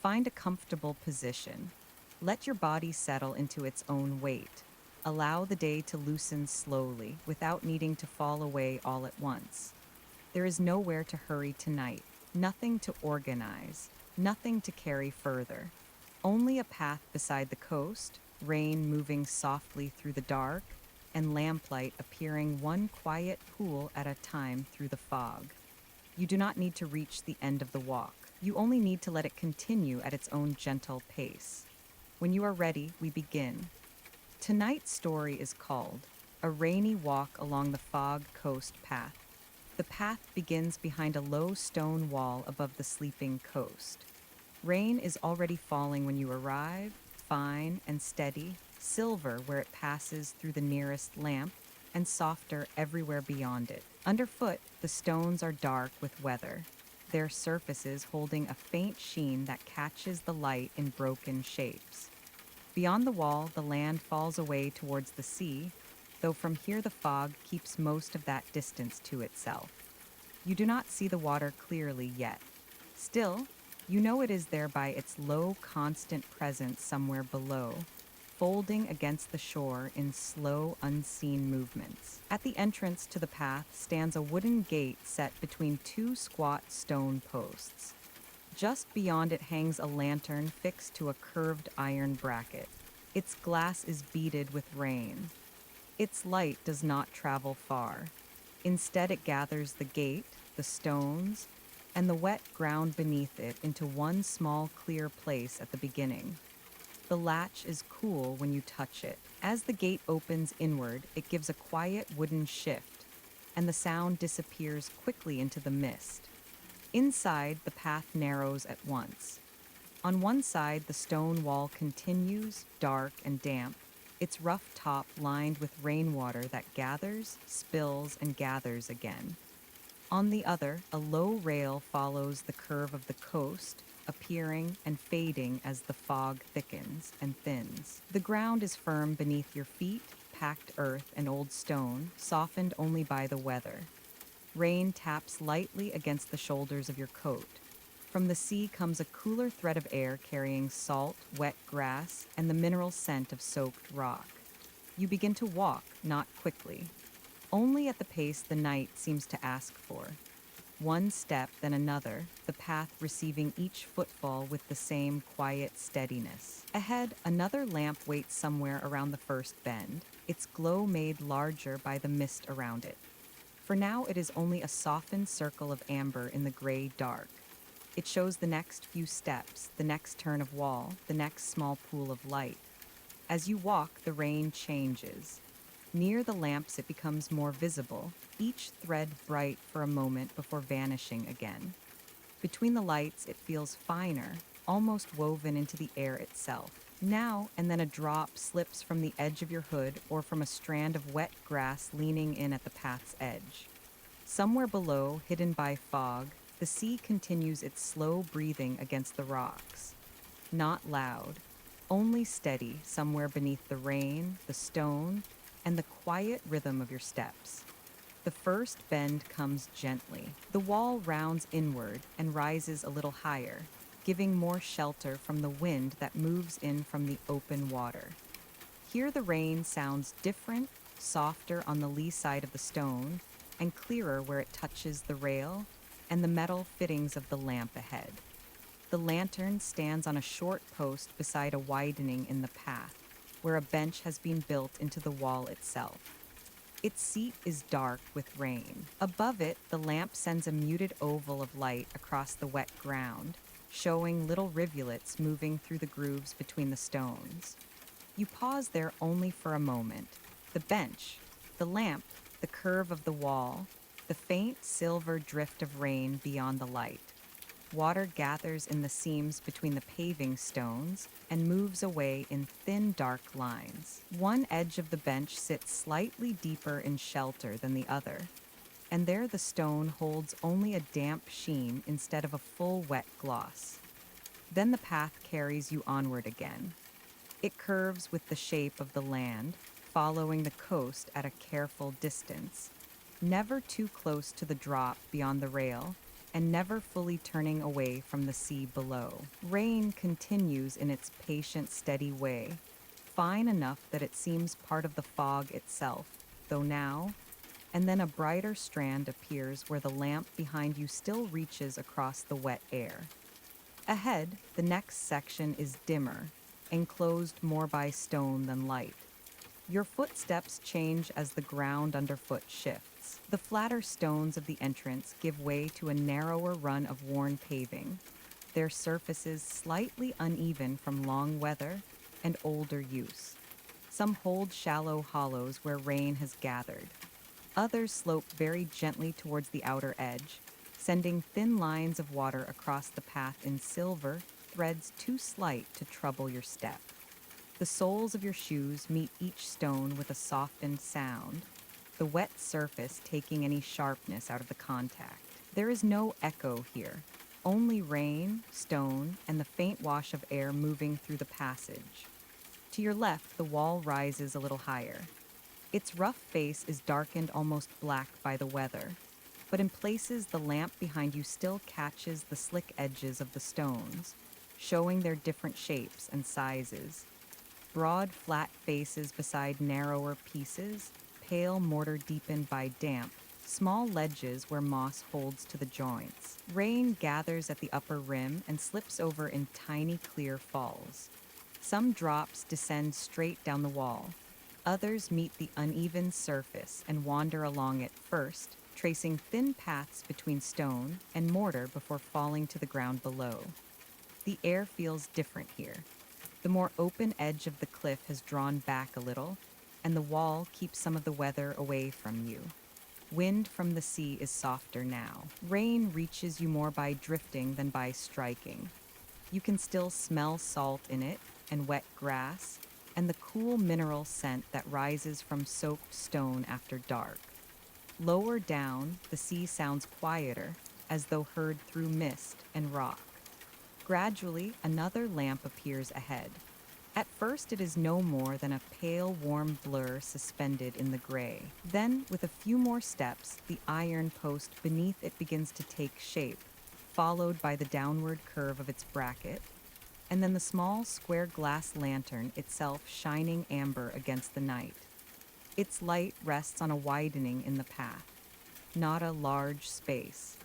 Find a comfortable position. Let your body settle into its own weight. Allow the day to loosen slowly without needing to fall away all at once. There is nowhere to hurry tonight, nothing to organize, nothing to carry further. Only a path beside the coast, rain moving softly through the dark, and lamplight appearing one quiet pool at a time through the fog. You do not need to reach the end of the walk. You only need to let it continue at its own gentle pace. When you are ready, we begin. Tonight's story is called A Rainy Walk Along the Fog Coast Path. The path begins behind a low stone wall above the sleeping coast. Rain is already falling when you arrive, fine and steady, silver where it passes through the nearest lamp, and softer everywhere beyond it. Underfoot, the stones are dark with weather, their surfaces holding a faint sheen that catches the light in broken shapes. Beyond the wall, the land falls away towards the sea, though from here the fog keeps most of that distance to itself. You do not see the water clearly yet. Still, you know it is there by its low, constant presence somewhere below, folding against the shore in slow, unseen movements. At the entrance to the path stands a wooden gate set between two squat stone posts. Just beyond it hangs a lantern fixed to a curved iron bracket. Its glass is beaded with rain. Its light does not travel far. Instead, it gathers the gate, the stones, and the wet ground beneath it into one small, clear place at the beginning. The latch is cool when you touch it. As the gate opens inward, it gives a quiet wooden shift, and the sound disappears quickly into the mist. Inside, the path narrows at once. On one side, the stone wall continues, dark and damp, its rough top lined with rainwater that gathers, spills, and gathers again. On the other, a low rail follows the curve of the coast, appearing and fading as the fog thickens and thins. The ground is firm beneath your feet, packed earth and old stone, softened only by the weather. Rain taps lightly against the shoulders of your coat. From the sea comes a cooler thread of air carrying salt, wet grass, and the mineral scent of soaked rock. You begin to walk, not quickly, only at the pace the night seems to ask for. One step, then another, the path receiving each footfall with the same quiet steadiness. Ahead, another lamp waits somewhere around the first bend, its glow made larger by the mist around it. For now, it is only a softened circle of amber in the gray dark. It shows the next few steps, the next turn of wall, the next small pool of light. As you walk, the rain changes. Near the lamps, it becomes more visible, each thread bright for a moment before vanishing again. Between the lights, it feels finer, almost woven into the air itself. Now and then a drop slips from the edge of your hood or from a strand of wet grass leaning in at the path's edge. Somewhere below, hidden by fog, the sea continues its slow breathing against the rocks. Not loud, only steady somewhere beneath the rain, the stone, and the quiet rhythm of your steps. The first bend comes gently. The wall rounds inward and rises a little higher, giving more shelter from the wind that moves in from the open water. Here the rain sounds different, softer on the lee side of the stone, and clearer where it touches the rail and the metal fittings of the lamp ahead. The lantern stands on a short post beside a widening in the path, where a bench has been built into the wall itself. Its seat is dark with rain. Above it, the lamp sends a muted oval of light across the wet ground, showing little rivulets moving through the grooves between the stones. You pause there only for a moment. The bench, the lamp, the curve of the wall, the faint silver drift of rain beyond the light. Water gathers in the seams between the paving stones and moves away in thin, dark lines. One edge of the bench sits slightly deeper in shelter than the other, and there the stone holds only a damp sheen instead of a full wet gloss. Then the path carries you onward again. It curves with the shape of the land, following the coast at a careful distance, never too close to the drop beyond the rail, and never fully turning away from the sea below. Rain continues in its patient, steady way, fine enough that it seems part of the fog itself, though now and then a brighter strand appears where the lamp behind you still reaches across the wet air. Ahead, the next section is dimmer, enclosed more by stone than light. Your footsteps change as the ground underfoot shifts. The flatter stones of the entrance give way to a narrower run of worn paving, their surfaces slightly uneven from long weather and older use. Some hold shallow hollows where rain has gathered. Others slope very gently towards the outer edge, sending thin lines of water across the path in silver threads too slight to trouble your step. The soles of your shoes meet each stone with a softened sound, the wet surface taking any sharpness out of the contact. There is no echo here, only rain, stone, and the faint wash of air moving through the passage. To your left, the wall rises a little higher. Its rough face is darkened almost black by the weather, but in places the lamp behind you still catches the slick edges of the stones, showing their different shapes and sizes. Broad, flat faces beside narrower pieces, pale mortar deepened by damp, small ledges where moss holds to the joints. Rain gathers at the upper rim and slips over in tiny clear falls. Some drops descend straight down the wall. Others meet the uneven surface and wander along it first, tracing thin paths between stone and mortar before falling to the ground below. The air feels different here. The more open edge of the cliff has drawn back a little, and the wall keeps some of the weather away from you. Wind from the sea is softer now. Rain reaches you more by drifting than by striking. You can still smell salt in it and wet grass, and the cool mineral scent that rises from soaked stone after dark. Lower down, the sea sounds quieter, as though heard through mist and rock. Gradually, another lamp appears ahead. At first, it is no more than a pale, warm blur suspended in the gray. Then, with a few more steps, the iron post beneath it begins to take shape, followed by the downward curve of its bracket, and then the small square glass lantern itself shining amber against the night. Its light rests on a widening in the path, not a large space,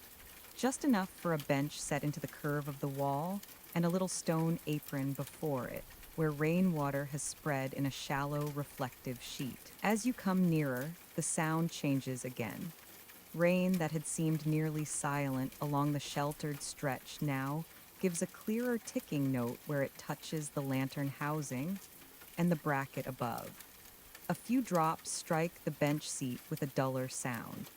just enough for a bench set into the curve of the wall and a little stone apron before it, where rainwater has spread in a shallow reflective sheet. As you come nearer, the sound changes again. Rain that had seemed nearly silent along the sheltered stretch now gives a clearer ticking note where it touches the lantern housing and the bracket above. A few drops strike the bench seat with a duller sound.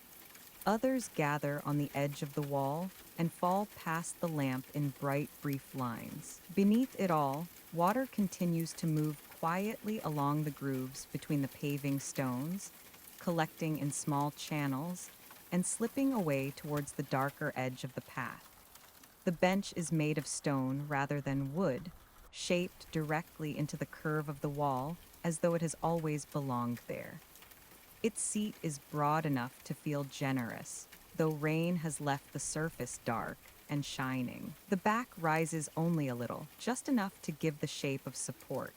Others gather on the edge of the wall and fall past the lamp in bright, brief lines. Beneath it all, water continues to move quietly along the grooves between the paving stones, collecting in small channels and slipping away towards the darker edge of the path. The bench is made of stone rather than wood, shaped directly into the curve of the wall as though it has always belonged there. Its seat is broad enough to feel generous, though rain has left the surface dark and shining. The back rises only a little, just enough to give the shape of support.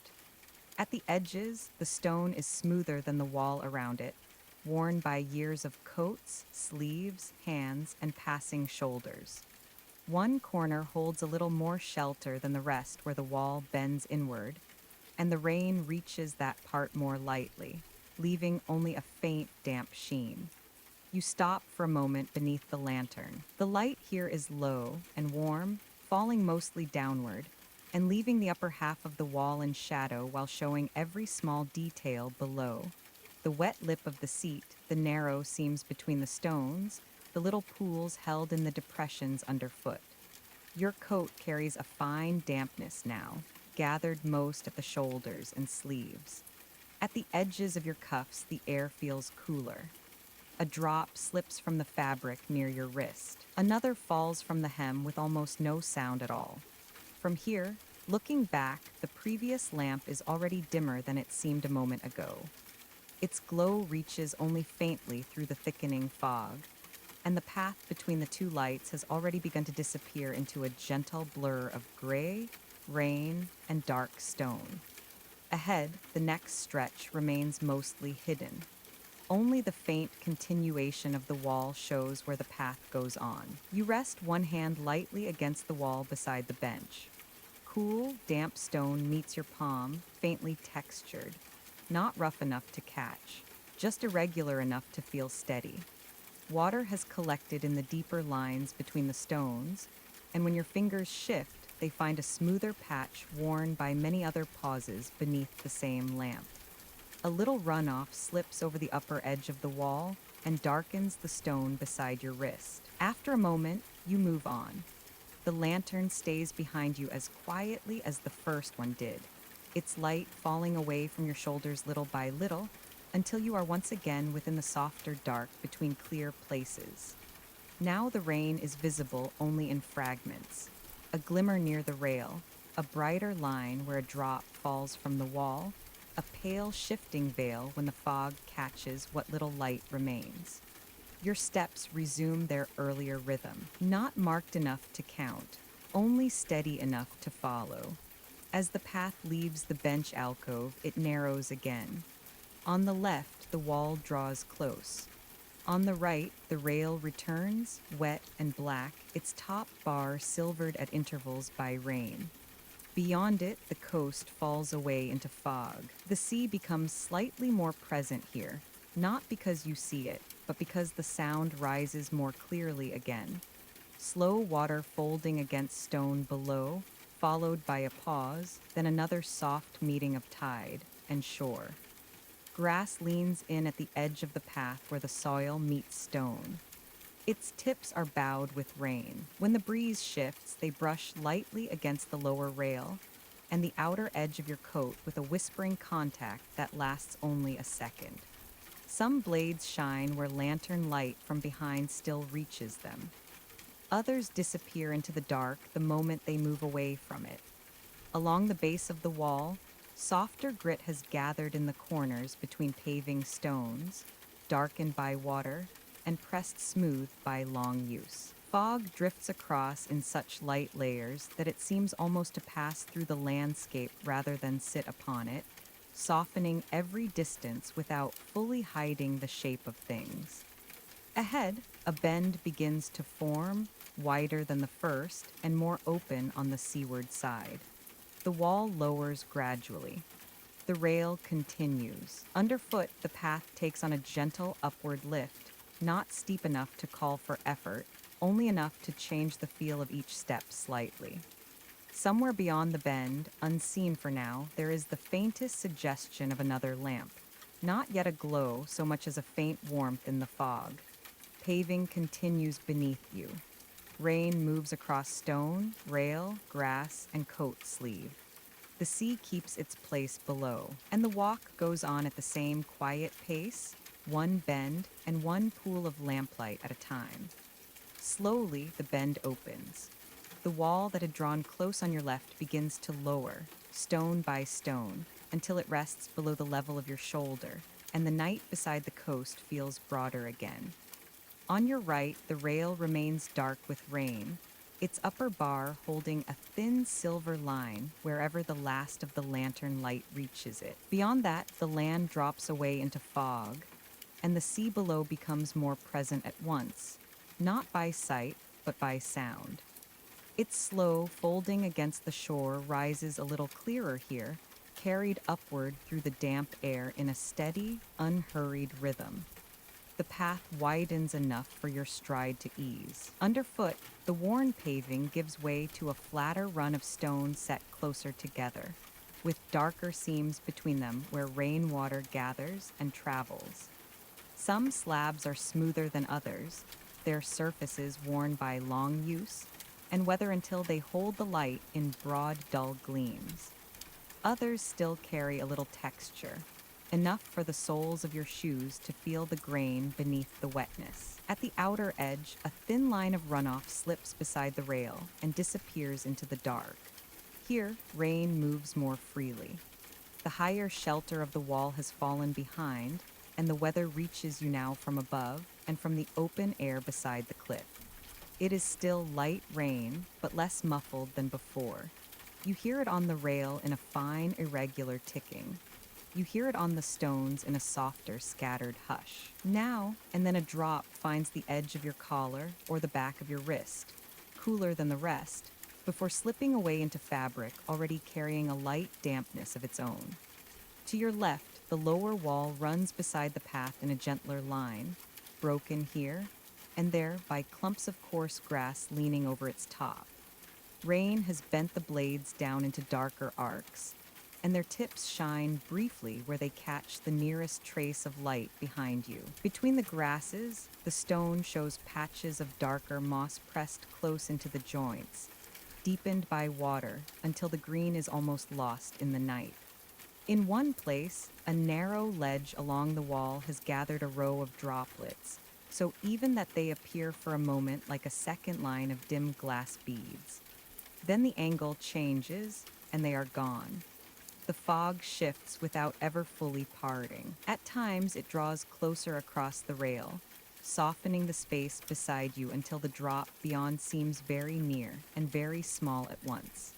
At the edges, the stone is smoother than the wall around it, worn by years of coats, sleeves, hands, and passing shoulders. One corner holds a little more shelter than the rest where the wall bends inward, and the rain reaches that part more lightly, leaving only a faint, damp sheen. You stop for a moment beneath the lantern. The light here is low and warm, falling mostly downward, and leaving the upper half of the wall in shadow while showing every small detail below. The wet lip of the seat, the narrow seams between the stones, the little pools held in the depressions underfoot. Your coat carries a fine dampness now, gathered most at the shoulders and sleeves. At the edges of your cuffs, the air feels cooler. A drop slips from the fabric near your wrist. Another falls from the hem with almost no sound at all. From here, looking back, the previous lamp is already dimmer than it seemed a moment ago. Its glow reaches only faintly through the thickening fog. and the path between the two lights has already begun to disappear into a gentle blur of gray, rain, and dark stone. Ahead, the next stretch remains mostly hidden. Only the faint continuation of the wall shows where the path goes on. You rest one hand lightly against the wall beside the bench. Cool, damp stone meets your palm, faintly textured, not rough enough to catch, just irregular enough to feel steady. Water has collected in the deeper lines between the stones, and when your fingers shift, they find a smoother patch worn by many other pauses beneath the same lamp. A little runoff slips over the upper edge of the wall and darkens the stone beside your wrist. After a moment, you move on. The lantern stays behind you as quietly as the first one did, its light falling away from your shoulders little by little until you are once again within the softer dark between clear places. Now the rain is visible only in fragments, a glimmer near the rail, a brighter line where a drop falls from the wall, a pale shifting veil when the fog catches what little light remains. Your steps resume their earlier rhythm, not marked enough to count, only steady enough to follow. As the path leaves the bench alcove, it narrows again. On the left, the wall draws close. On the right, the rail returns, wet and black, its top bar silvered at intervals by rain. Beyond it, the coast falls away into fog. The sea becomes slightly more present here, not because you see it, but because the sound rises more clearly again. Slow water folding against stone below, followed by a pause, then another soft meeting of tide and shore. Grass leans in at the edge of the path where the soil meets stone. Its tips are bowed with rain. When the breeze shifts, they brush lightly against the lower rail and the outer edge of your coat with a whispering contact that lasts only a second. Some blades shine where lantern light from behind still reaches them. Others disappear into the dark the moment they move away from it. Along the base of the wall, softer grit has gathered in the corners between paving stones, darkened by water, and pressed smooth by long use. Fog drifts across in such light layers that it seems almost to pass through the landscape rather than sit upon it, softening every distance without fully hiding the shape of things. Ahead, a bend begins to form, wider than the first and more open on the seaward side. The wall lowers gradually. The rail continues. Underfoot, the path takes on a gentle upward lift, not steep enough to call for effort, only enough to change the feel of each step slightly. Somewhere beyond the bend, unseen for now, there is the faintest suggestion of another lamp. Not yet a glow so much as a faint warmth in the fog. Paving continues beneath you. Rain moves across stone, rail, grass, and coat sleeve. The sea keeps its place below, and the walk goes on at the same quiet pace, one bend and one pool of lamplight at a time. Slowly, the bend opens. The wall that had drawn close on your left begins to lower, stone by stone, until it rests below the level of your shoulder, and the night beside the coast feels broader again. On your right, the rail remains dark with rain, its upper bar holding a thin silver line wherever the last of the lantern light reaches it. Beyond that, the land drops away into fog, and the sea below becomes more present at once, not by sight, but by sound. Its slow, folding against the shore rises a little clearer here, carried upward through the damp air in a steady, unhurried rhythm. The path widens enough for your stride to ease. Underfoot, the worn paving gives way to a flatter run of stone set closer together, with darker seams between them where rainwater gathers and travels. Some slabs are smoother than others, their surfaces worn by long use, and weather until they hold the light in broad, dull gleams. Others still carry a little texture, enough for the soles of your shoes to feel the grain beneath the wetness. At the outer edge, a thin line of runoff slips beside the rail and disappears into the dark. Here, rain moves more freely. The higher shelter of the wall has fallen behind, and the weather reaches you now from above, and from the open air beside the cliff. It is still light rain, but less muffled than before. You hear it on the rail in a fine, irregular ticking. You hear it on the stones in a softer, scattered hush. Now and then a drop finds the edge of your collar or the back of your wrist, cooler than the rest, before slipping away into fabric already carrying a light dampness of its own. To your left, the lower wall runs beside the path in a gentler line, broken here and there by clumps of coarse grass leaning over its top. Rain has bent the blades down into darker arcs, and their tips shine briefly where they catch the nearest trace of light behind you. Between the grasses, the stone shows patches of darker moss pressed close into the joints, deepened by water until the green is almost lost in the night. In one place, a narrow ledge along the wall has gathered a row of droplets, so even that they appear for a moment like a second line of dim glass beads. Then the angle changes, and they are gone. The fog shifts without ever fully parting. At times, it draws closer across the rail, softening the space beside you until the drop beyond seems very near and very small at once.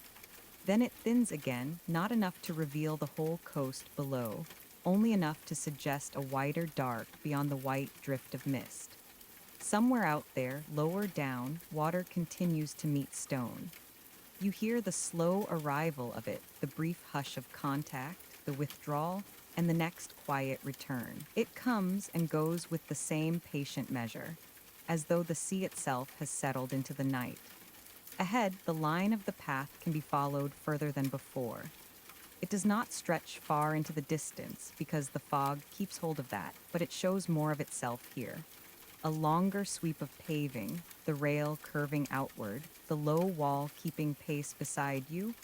Then it thins again, not enough to reveal the whole coast below, only enough to suggest a wider dark beyond the white drift of mist. Somewhere out there, lower down, water continues to meet stone. You hear the slow arrival of it, the brief hush of contact, the withdrawal, and the next quiet return. It comes and goes with the same patient measure, as though the sea itself has settled into the night. Ahead, the line of the path can be followed further than before. It does not stretch far into the distance because the fog keeps hold of that, but it shows more of itself here. A longer sweep of paving, the rail curving outward, the low wall keeping pace beside you,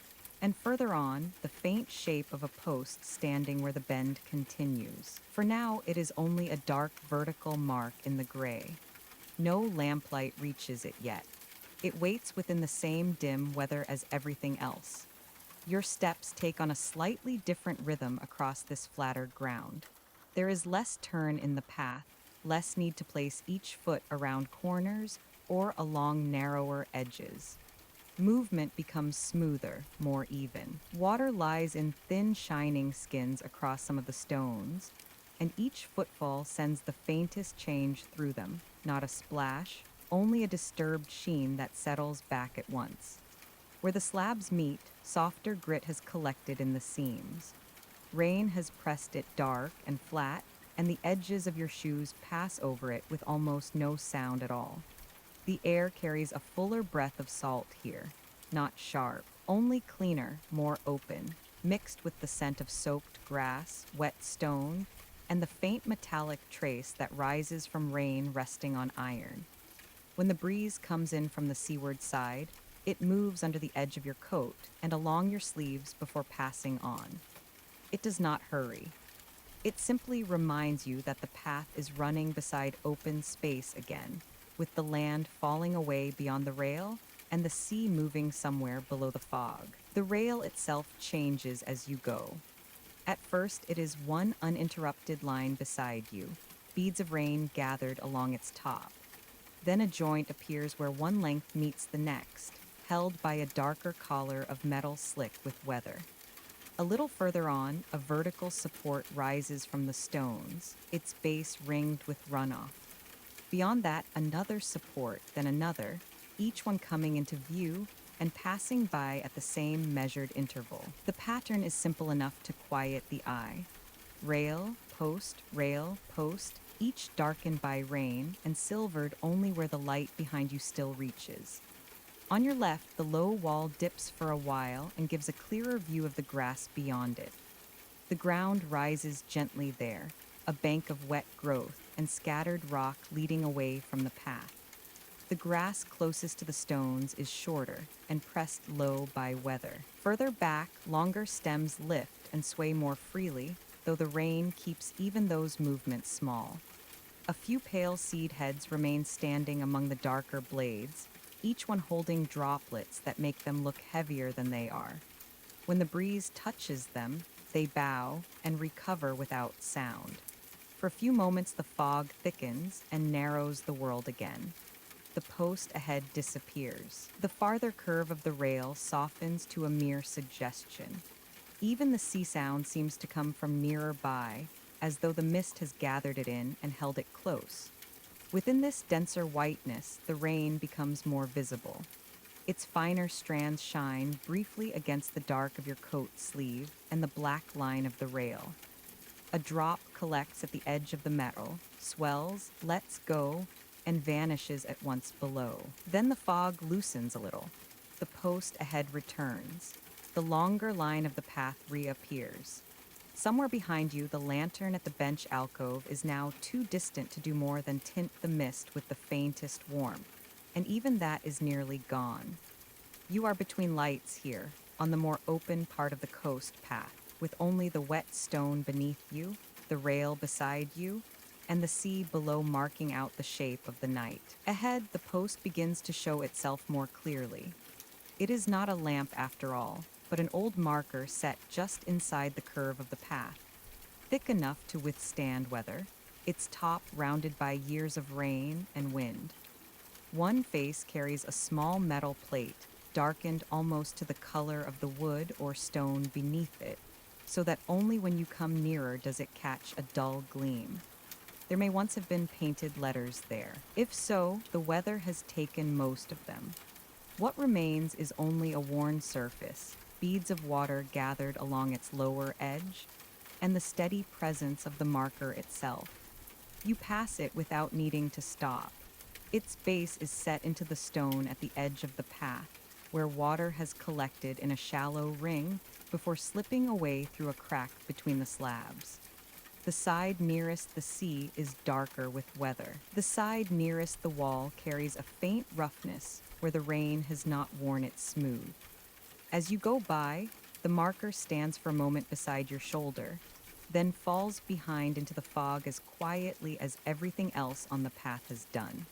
and further on, the faint shape of a post standing where the bend continues. For now, it is only a dark vertical mark in the gray. No lamplight reaches it yet. It waits within the same dim weather as everything else. Your steps take on a slightly different rhythm across this flatter ground. There is less turn in the path, less need to place each foot around corners or along narrower edges. Movement becomes smoother, more even. Water lies in thin, shining skins across some of the stones, and each footfall sends the faintest change through them, not a splash, only a disturbed sheen that settles back at once. Where the slabs meet, softer grit has collected in the seams. Rain has pressed it dark and flat, and the edges of your shoes pass over it with almost no sound at all. The air carries a fuller breath of salt here, not sharp, only cleaner, more open, mixed with the scent of soaked grass, wet stone, and the faint metallic trace that rises from rain resting on iron. When the breeze comes in from the seaward side, it moves under the edge of your coat and along your sleeves before passing on. It does not hurry. It simply reminds you that the path is running beside open space again, with the land falling away beyond the rail and the sea moving somewhere below the fog. The rail itself changes as you go. At first, it is one uninterrupted line beside you, beads of rain gathered along its top. Then a joint appears where one length meets the next, held by a darker collar of metal slick with weather. A little further on, a vertical support rises from the stones, its base ringed with runoff. Beyond that, another support, then another, each one coming into view and passing by at the same measured interval. The pattern is simple enough to quiet the eye. Rail, post, each darkened by rain and silvered only where the light behind you still reaches. On your left, the low wall dips for a while and gives a clearer view of the grass beyond it. The ground rises gently there, a bank of wet growth and scattered rock leading away from the path. The grass closest to the stones is shorter and pressed low by weather. Further back, longer stems lift and sway more freely, though the rain keeps even those movements small. A few pale seed heads remain standing among the darker blades, each one holding droplets that make them look heavier than they are. When the breeze touches them, they bow and recover without sound. For a few moments, the fog thickens and narrows the world again. The post ahead disappears. The farther curve of the rail softens to a mere suggestion. Even the sea sound seems to come from nearer by, as though the mist has gathered it in and held it close. Within this denser whiteness, the rain becomes more visible. Its finer strands shine briefly against the dark of your coat sleeve and the black line of the rail. A drop collects at the edge of the metal, swells, lets go, and vanishes at once below. Then the fog loosens a little. The post ahead returns. The longer line of the path reappears. Somewhere behind you, the lantern at the bench alcove is now too distant to do more than tint the mist with the faintest warmth, and even that is nearly gone. You are between lights here, on the more open part of the coast path, with only the wet stone beneath you, the rail beside you, and the sea below marking out the shape of the night. Ahead, the post begins to show itself more clearly. It is not a lamp after all, but an old marker set just inside the curve of the path, thick enough to withstand weather, its top rounded by years of rain and wind. One face carries a small metal plate, darkened almost to the color of the wood or stone beneath it, so that only when you come nearer does it catch a dull gleam. There may once have been painted letters there. If so, the weather has taken most of them. What remains is only a worn surface, beads of water gathered along its lower edge, and the steady presence of the marker itself. You pass it without needing to stop. Its base is set into the stone at the edge of the path, where water has collected in a shallow ring before slipping away through a crack between the slabs. The side nearest the sea is darker with weather. The side nearest the wall carries a faint roughness where the rain has not worn it smooth. As you go by, the marker stands for a moment beside your shoulder, then falls behind into the fog as quietly as everything else on the path has done.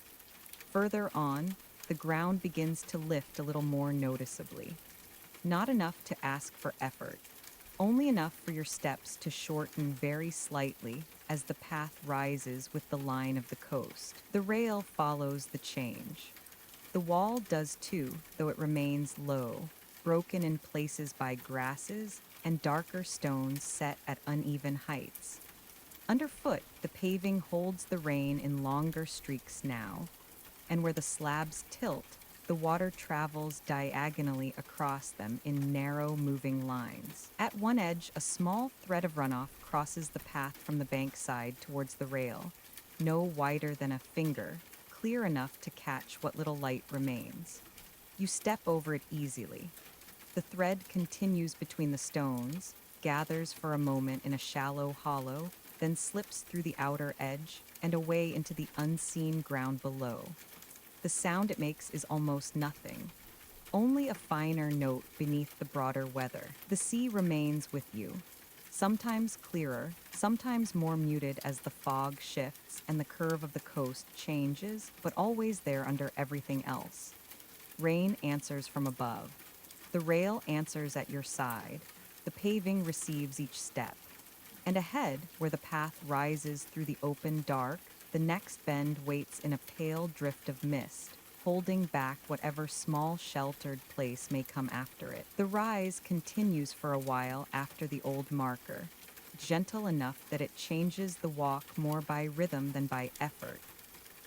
Further on, the ground begins to lift a little more noticeably. Not enough to ask for effort, only enough for your steps to shorten very slightly as the path rises with the line of the coast. The rail follows the change. The wall does too, though it remains low, broken in places by grasses and darker stones set at uneven heights. Underfoot, the paving holds the rain in longer streaks now, and where the slabs tilt, the water travels diagonally across them in narrow, moving lines. At one edge, a small thread of runoff crosses the path from the bank side towards the rail, no wider than a finger, clear enough to catch what little light remains. You step over it easily. The thread continues between the stones, gathers for a moment in a shallow hollow, then slips through the outer edge and away into the unseen ground below. The sound it makes is almost nothing, only a finer note beneath the broader weather. The sea remains with you, sometimes clearer, sometimes more muted as the fog shifts and the curve of the coast changes, but always there under everything else. Rain answers from above. The rail answers at your side. The paving receives each step. And ahead, where the path rises through the open dark, the next bend waits in a pale drift of mist, holding back whatever small sheltered place may come after it. The rise continues for a while after the old marker, gentle enough that it changes the walk more by rhythm than by effort.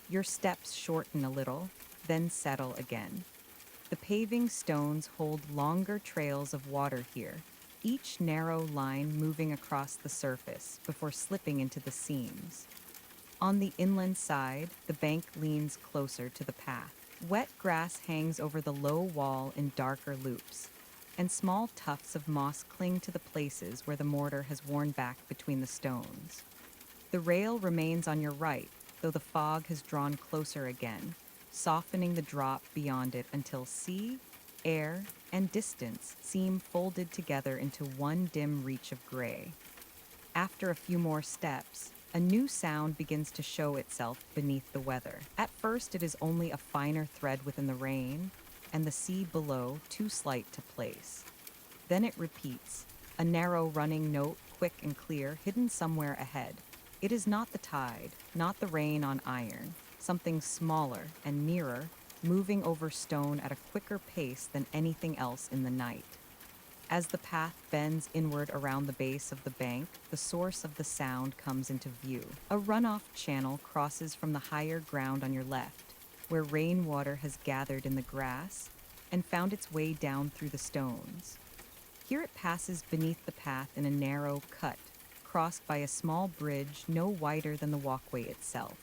Your steps shorten a little, then settle again. The paving stones hold longer trails of water here, each narrow line moving across the surface before slipping into the seams. On the inland side, the bank leans closer to the path. Wet grass hangs over the low wall in darker loops, and small tufts of moss cling to the places where the mortar has worn back between the stones. The rail remains on your right, though the fog has drawn closer again, softening the drop beyond it until sea, air, and distance seem folded together into one dim reach of gray. After a few more steps, a new sound begins to show itself beneath the weather. At first, it is only a finer thread within the rain, and the sea below too slight to place. Then it repeats, a narrow running note, quick and clear, hidden somewhere ahead. It is not the tide, not the rain on iron, something smaller and nearer, moving over stone at a quicker pace than anything else in the night. As the path bends inward around the base of the bank, the source of the sound comes into view. A runoff channel crosses from the higher ground on your left, where rainwater has gathered in the grass and found its way down through the stones. Here it passes beneath the path in a narrow cut, crossed by a small bridge no wider than the walkway itself.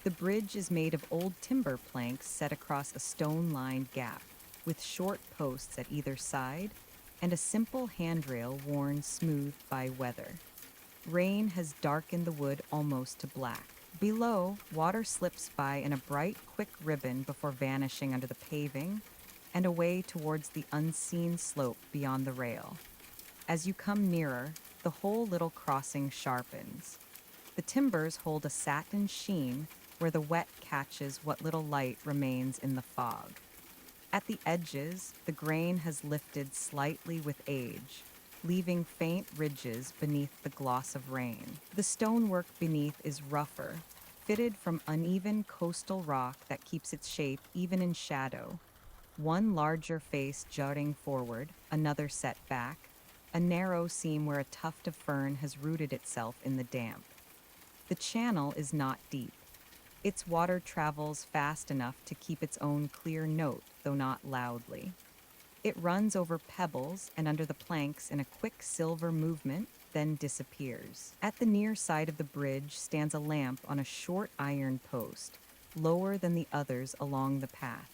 The bridge is made of old timber planks set across a stone-lined gap, with short posts at either side and a simple handrail worn smooth by weather. Rain has darkened the wood almost to black. Below, water slips by in a bright, quick ribbon before vanishing under the paving and away towards the unseen slope beyond the rail. As you come nearer, the whole little crossing sharpens. The timbers hold a satin sheen where the wet catches what little light remains in the fog. At the edges, the grain has lifted slightly with age, leaving faint ridges beneath the gloss of rain. The stonework beneath is rougher, fitted from uneven coastal rock that keeps its shape even in shadow. One larger face jutting forward, another set back, a narrow seam where a tuft of fern has rooted itself in the damp. The channel is not deep. Its water travels fast enough to keep its own clear note, though not loudly. It runs over pebbles and under the planks in a quick silver movement, then disappears. At the near side of the bridge stands a lamp on a short iron post, lower than the others along the path.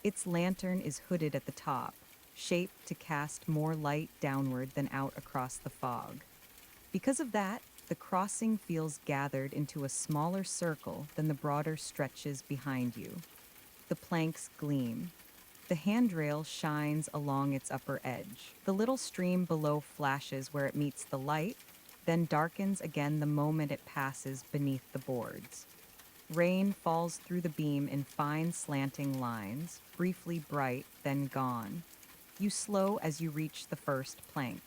Its lantern is hooded at the top, shaped to cast more light downward than out across the fog. Because of that, the crossing feels gathered into a smaller circle than the broader stretches behind you. The planks gleam. The handrail shines along its upper edge. The little stream below flashes where it meets the light, then darkens again the moment it passes beneath the boards. Rain falls through the beam in fine slanting lines, briefly bright, then gone. You slow as you reach the first plank.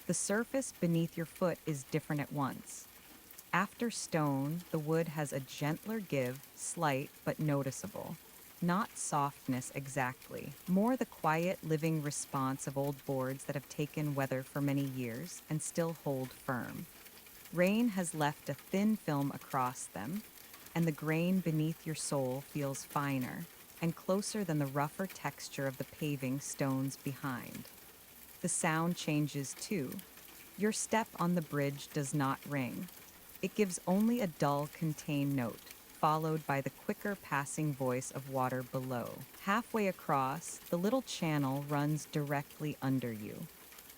The surface beneath your foot is different at once. After stone, the wood has a gentler give, slight but noticeable. Not softness exactly, more the quiet living response of old boards that have taken weather for many years and still hold firm. Rain has left a thin film across them, and the grain beneath your sole feels finer and closer than the rougher texture of the paving stones behind. The sound changes too. Your step on the bridge does not ring. It gives only a dull, contained note, followed by the quicker passing voice of water below. Halfway across, the little channel runs directly under you.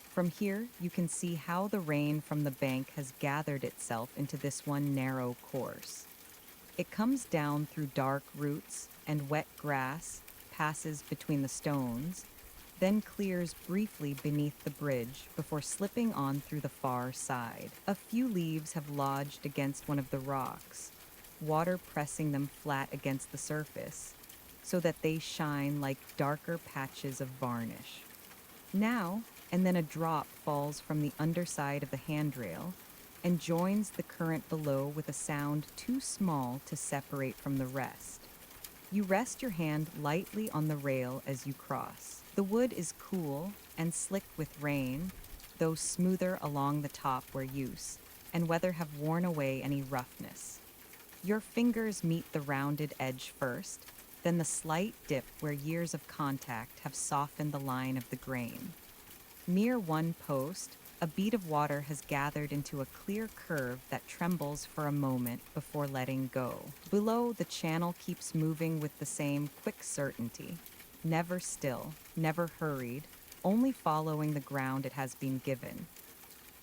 From here, you can see how the rain from the bank has gathered itself into this one narrow course. It comes down through dark roots and wet grass, passes between the stones, then clears briefly beneath the bridge before slipping on through the far side. A few leaves have lodged against one of the rocks, water pressing them flat against the surface, so that they shine like darker patches of varnish. Now and then a drop falls from the underside of the handrail and joins the current below with a sound too small to separate from the rest. You rest your hand lightly on the rail as you cross. The wood is cool and slick with rain, though smoother along the top where use and weather have worn away any roughness. Your fingers meet the rounded edge first, then the slight dip where years of contact have softened the line of the grain. Near one post, a bead of water has gathered into a clear curve that trembles for a moment before letting go. Below, the channel keeps moving with the same quick certainty, never still, never hurried, only following the ground it has been given.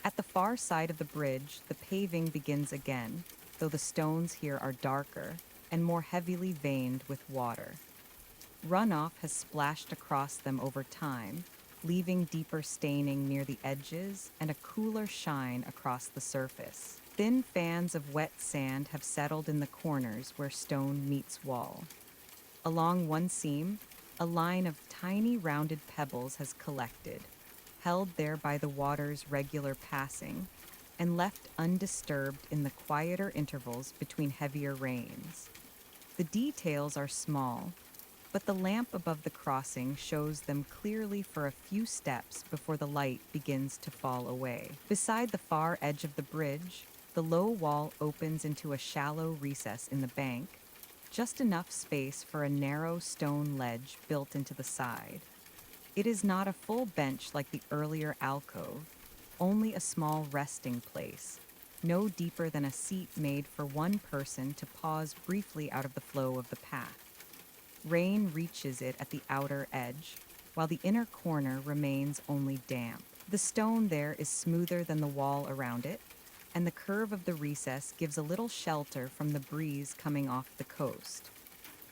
At the far side of the bridge, the paving begins again, though the stones here are darker and more heavily veined with water. Runoff has splashed across them over time, leaving deeper staining near the edges and a cooler shine across the surface. Thin fans of wet sand have settled in the corners where stone meets wall. Along one seam, a line of tiny rounded pebbles has collected, held there by the water's regular passing, and left undisturbed in the quieter intervals between heavier rains. The details are small, but the lamp above the crossing shows them clearly for a few steps before the light begins to fall away. Beside the far edge of the bridge, the low wall opens into a shallow recess in the bank, just enough space for a narrow stone ledge built into the side. It is not a full bench like the earlier alcove, only a small resting place, no deeper than a seat made for one person to pause briefly out of the flow of the path. Rain reaches it at the outer edge, while the inner corner remains only damp. The stone there is smoother than the wall around it, and the curve of the recess gives a little shelter from the breeze coming off the coast.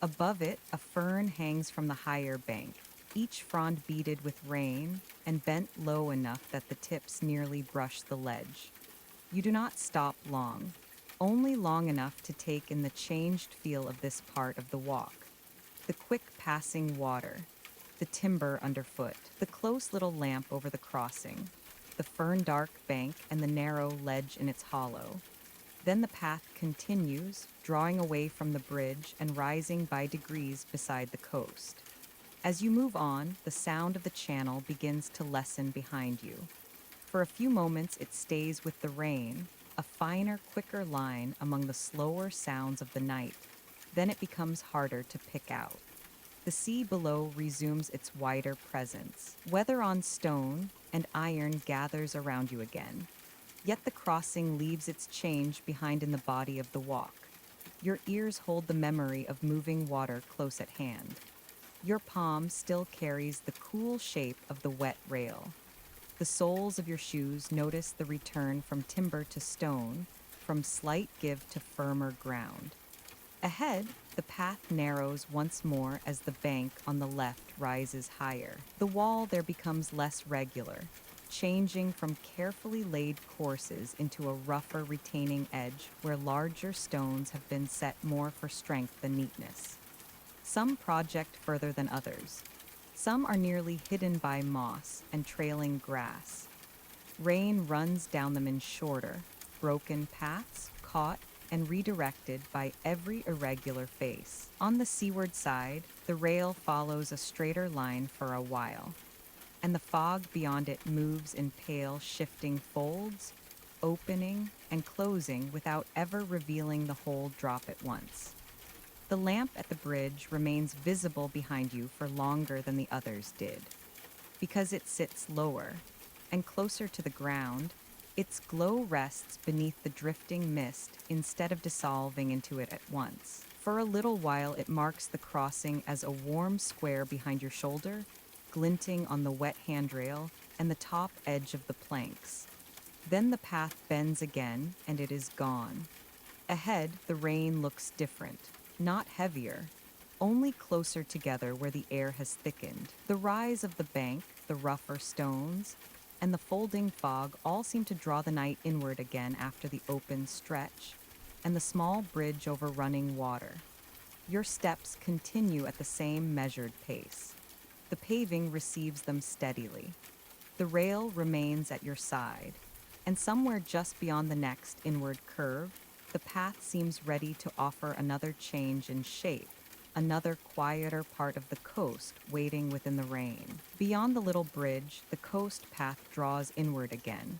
Above it, a fern hangs from the higher bank, each frond beaded with rain and bent low enough that the tips nearly brush the ledge. You do not stop long, only long enough to take in the changed feel of this part of the walk. The quick passing water, the timber underfoot, the close little lamp over the crossing, the fern-dark bank and the narrow ledge in its hollow. Then the path continues, drawing away from the bridge and rising by degrees beside the coast. As you move on, the sound of the channel begins to lessen behind you. For a few moments it stays with the rain, a finer, quicker line among the slower sounds of the night. Then it becomes harder to pick out. The sea below resumes its wider presence. Weather on stone and iron gathers around you again. Yet the crossing leaves its change behind in the body of the walk. Your ears hold the memory of moving water close at hand. Your palm still carries the cool shape of the wet rail. The soles of your shoes notice the return from timber to stone, from slight give to firmer ground. Ahead, the path narrows once more as the bank on the left rises higher. The wall there becomes less regular, changing from carefully laid courses into a rougher retaining edge where larger stones have been set more for strength than neatness. Some project further than others. Some are nearly hidden by moss and trailing grass. Rain runs down them in shorter, broken paths, caught and redirected by every irregular face. On the seaward side, the rail follows a straighter line for a while, and the fog beyond it moves in pale, shifting folds, opening and closing without ever revealing the whole drop at once. The lamp at the bridge remains visible behind you for longer than the others did. Because it sits lower and closer to the ground, its glow rests beneath the drifting mist instead of dissolving into it at once. For a little while, it marks the crossing as a warm square behind your shoulder, glinting on the wet handrail and the top edge of the planks. Then the path bends again, and it is gone. Ahead, the rain looks different, not heavier, only closer together where the air has thickened. The rise of the bank, the rougher stones, and the folding fog all seem to draw the night inward again after the open stretch and the small bridge over running water. Your steps continue at the same measured pace. The paving receives them steadily. The rail remains at your side, and somewhere just beyond the next inward curve, the path seems ready to offer another change in shape, another quieter part of the coast waiting within the rain. Beyond the little bridge, the coast path draws inward again.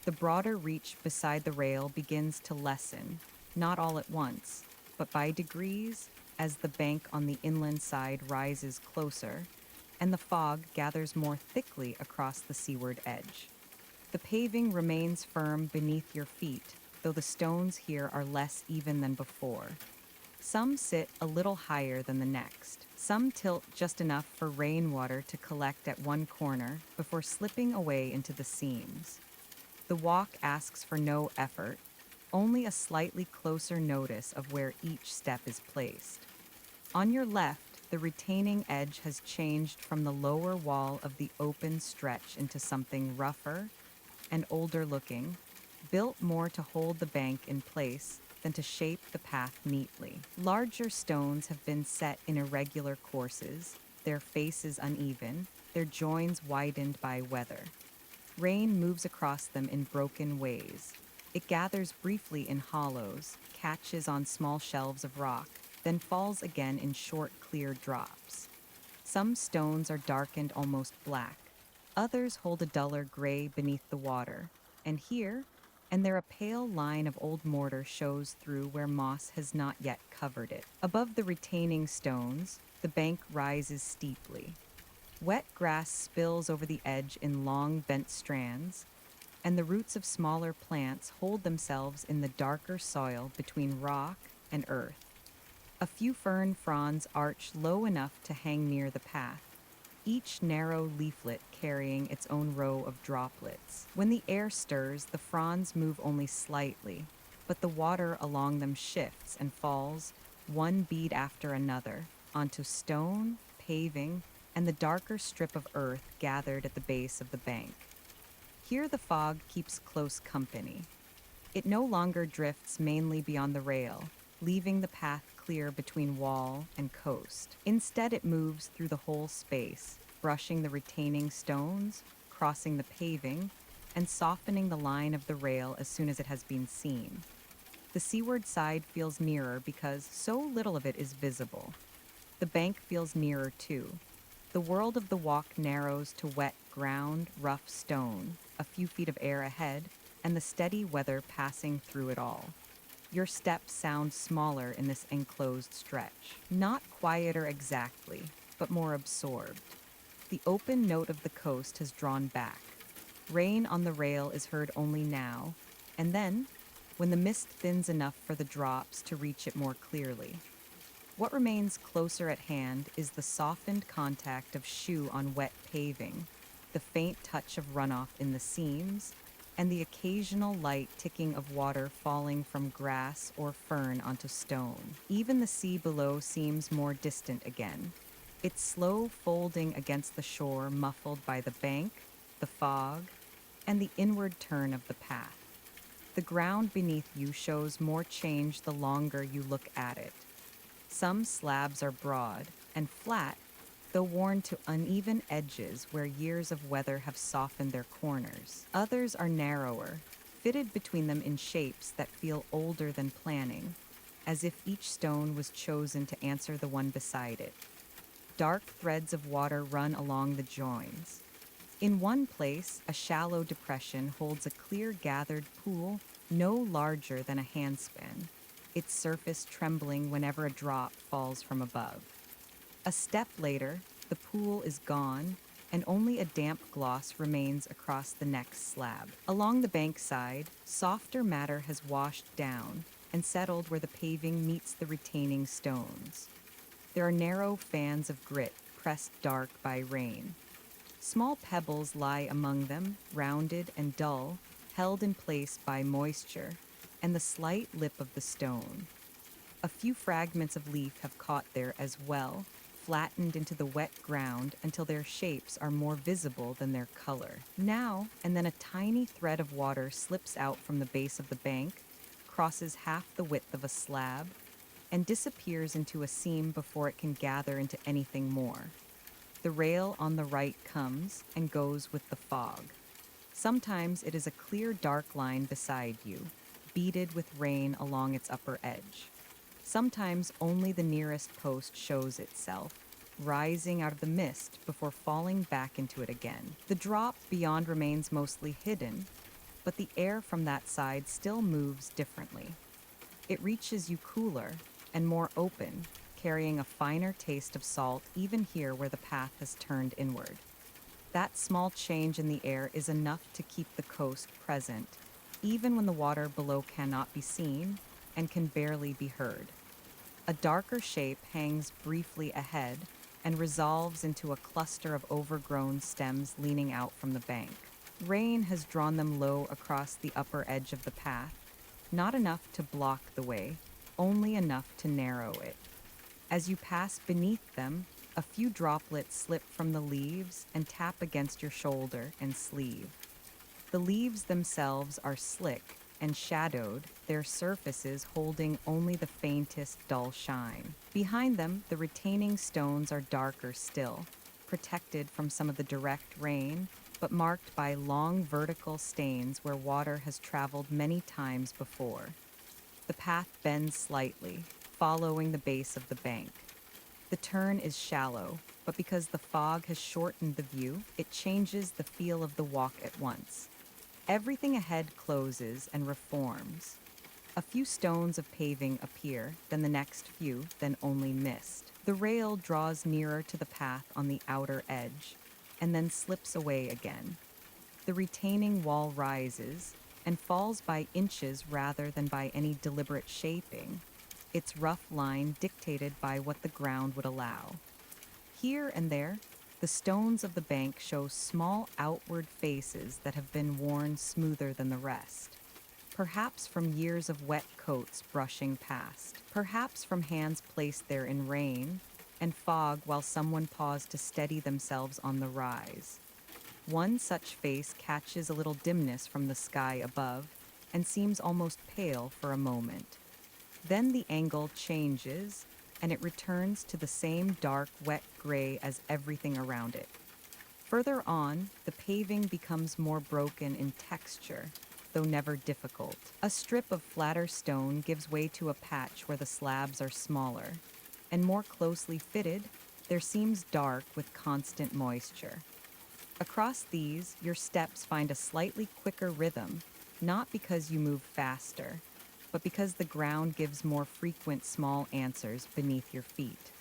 The broader reach beside the rail begins to lessen, not all at once, but by degrees as the bank on the inland side rises closer and the fog gathers more thickly across the seaward edge. The paving remains firm beneath your feet, though the stones here are less even than before. Some sit a little higher than the next. Some tilt just enough for rainwater to collect at one corner before slipping away into the seams. The walk asks for no effort, only a slightly closer notice of where each step is placed. On your left, the retaining edge has changed from the lower wall of the open stretch into something rougher and older looking, built more to hold the bank in place than to shape the path neatly. Larger stones have been set in irregular courses, their faces uneven, their joins widened by weather. Rain moves across them in broken ways. It gathers briefly in hollows, catches on small shelves of rock, then falls again in short, clear drops. Some stones are darkened almost black. Others hold a duller gray beneath the water. And here and there a pale line of old mortar shows through where moss has not yet covered it. Above the retaining stones, the bank rises steeply. Wet grass spills over the edge in long, bent strands, and the roots of smaller plants hold themselves in the darker soil between rock and earth. A few fern fronds arch low enough to hang near the path, each narrow leaflet carrying its own row of droplets. When the air stirs, the fronds move only slightly, but the water along them shifts and falls, one bead after another, onto stone, paving, and the darker strip of earth gathered at the base of the bank. Here the fog keeps close company. It no longer drifts mainly beyond the rail, leaving the path clear between wall and coast. Instead, it moves through the whole space, brushing the retaining stones, crossing the paving, and softening the line of the rail as soon as it has been seen. The seaward side feels nearer because so little of it is visible. The bank feels nearer too. The world of the walk narrows to wet ground, rough stone, a few feet of air ahead, and the steady weather passing through it all. Your steps sound smaller in this enclosed stretch. Not quieter exactly, but more absorbed. The open note of the coast has drawn back. Rain on the rail is heard only now, and then, when the mist thins enough for the drops to reach it more clearly. What remains closer at hand is the softened contact of shoe on wet paving, the faint touch of runoff in the seams, and the occasional light ticking of water falling from grass or fern onto stone. Even the sea below seems more distant again, its slow folding against the shore muffled by the bank, the fog, and the inward turn of the path. The ground beneath you shows more change the longer you look at it. Some slabs are broad and flat, though worn to uneven edges where years of weather have softened their corners. Others are narrower, fitted between them in shapes that feel older than planning, as if each stone was chosen to answer the one beside it. Dark threads of water run along the joins. In one place, a shallow depression holds a clear gathered pool no larger than a handspan, its surface trembling whenever a drop falls from above. A step later, the pool is gone, and only a damp gloss remains across the next slab. Along the bank side, softer matter has washed down and settled where the paving meets the retaining stones. There are narrow fans of grit pressed dark by rain. Small pebbles lie among them, rounded and dull, held in place by moisture and the slight lip of the stone. A few fragments of leaf have caught there as well, flattened into the wet ground until their shapes are more visible than their color. Now and then a tiny thread of water slips out from the base of the bank, crosses half the width of a slab, and disappears into a seam before it can gather into anything more. The rail on the right comes and goes with the fog. Sometimes it is a clear dark line beside you, beaded with rain along its upper edge. Sometimes only the nearest post shows itself, rising out of the mist before falling back into it again. The drop beyond remains mostly hidden, but the air from that side still moves differently. It reaches you cooler and more open, carrying a finer taste of salt even here where the path has turned inward. That small change in the air is enough to keep the coast present, even when the water below cannot be seen and can barely be heard. A darker shape hangs briefly ahead and resolves into a cluster of overgrown stems leaning out from the bank. Rain has drawn them low across the upper edge of the path, not enough to block the way, only enough to narrow it. As you pass beneath them, a few droplets slip from the leaves and tap against your shoulder and sleeve. The leaves themselves are slick and shadowed, their surfaces holding only the faintest dull shine. Behind them, the retaining stones are darker still, protected from some of the direct rain, but marked by long vertical stains where water has traveled many times before. The path bends slightly, following the base of the bank. The turn is shallow, but because the fog has shortened the view, it changes the feel of the walk at once. Everything ahead closes and reforms. A few stones of paving appear, then the next few, then only mist. The rail draws nearer to the path on the outer edge, and then slips away again. The retaining wall rises and falls by inches rather than by any deliberate shaping, its rough line dictated by what the ground would allow. Here and there, the stones of the bank show small outward faces that have been worn smoother than the rest. Perhaps from years of wet coats brushing past, perhaps from hands placed there in rain and fog while someone paused to steady themselves on the rise. One such face catches a little dimness from the sky above and seems almost pale for a moment. Then the angle changes and it returns to the same dark, wet gray as everything around it. Further on, the paving becomes more broken in texture, though never difficult. A strip of flatter stone gives way to a patch where the slabs are smaller, and more closely fitted, there seems dark with constant moisture. Across these, your steps find a slightly quicker rhythm, not because you move faster, but because the ground gives more frequent small answers beneath your feet.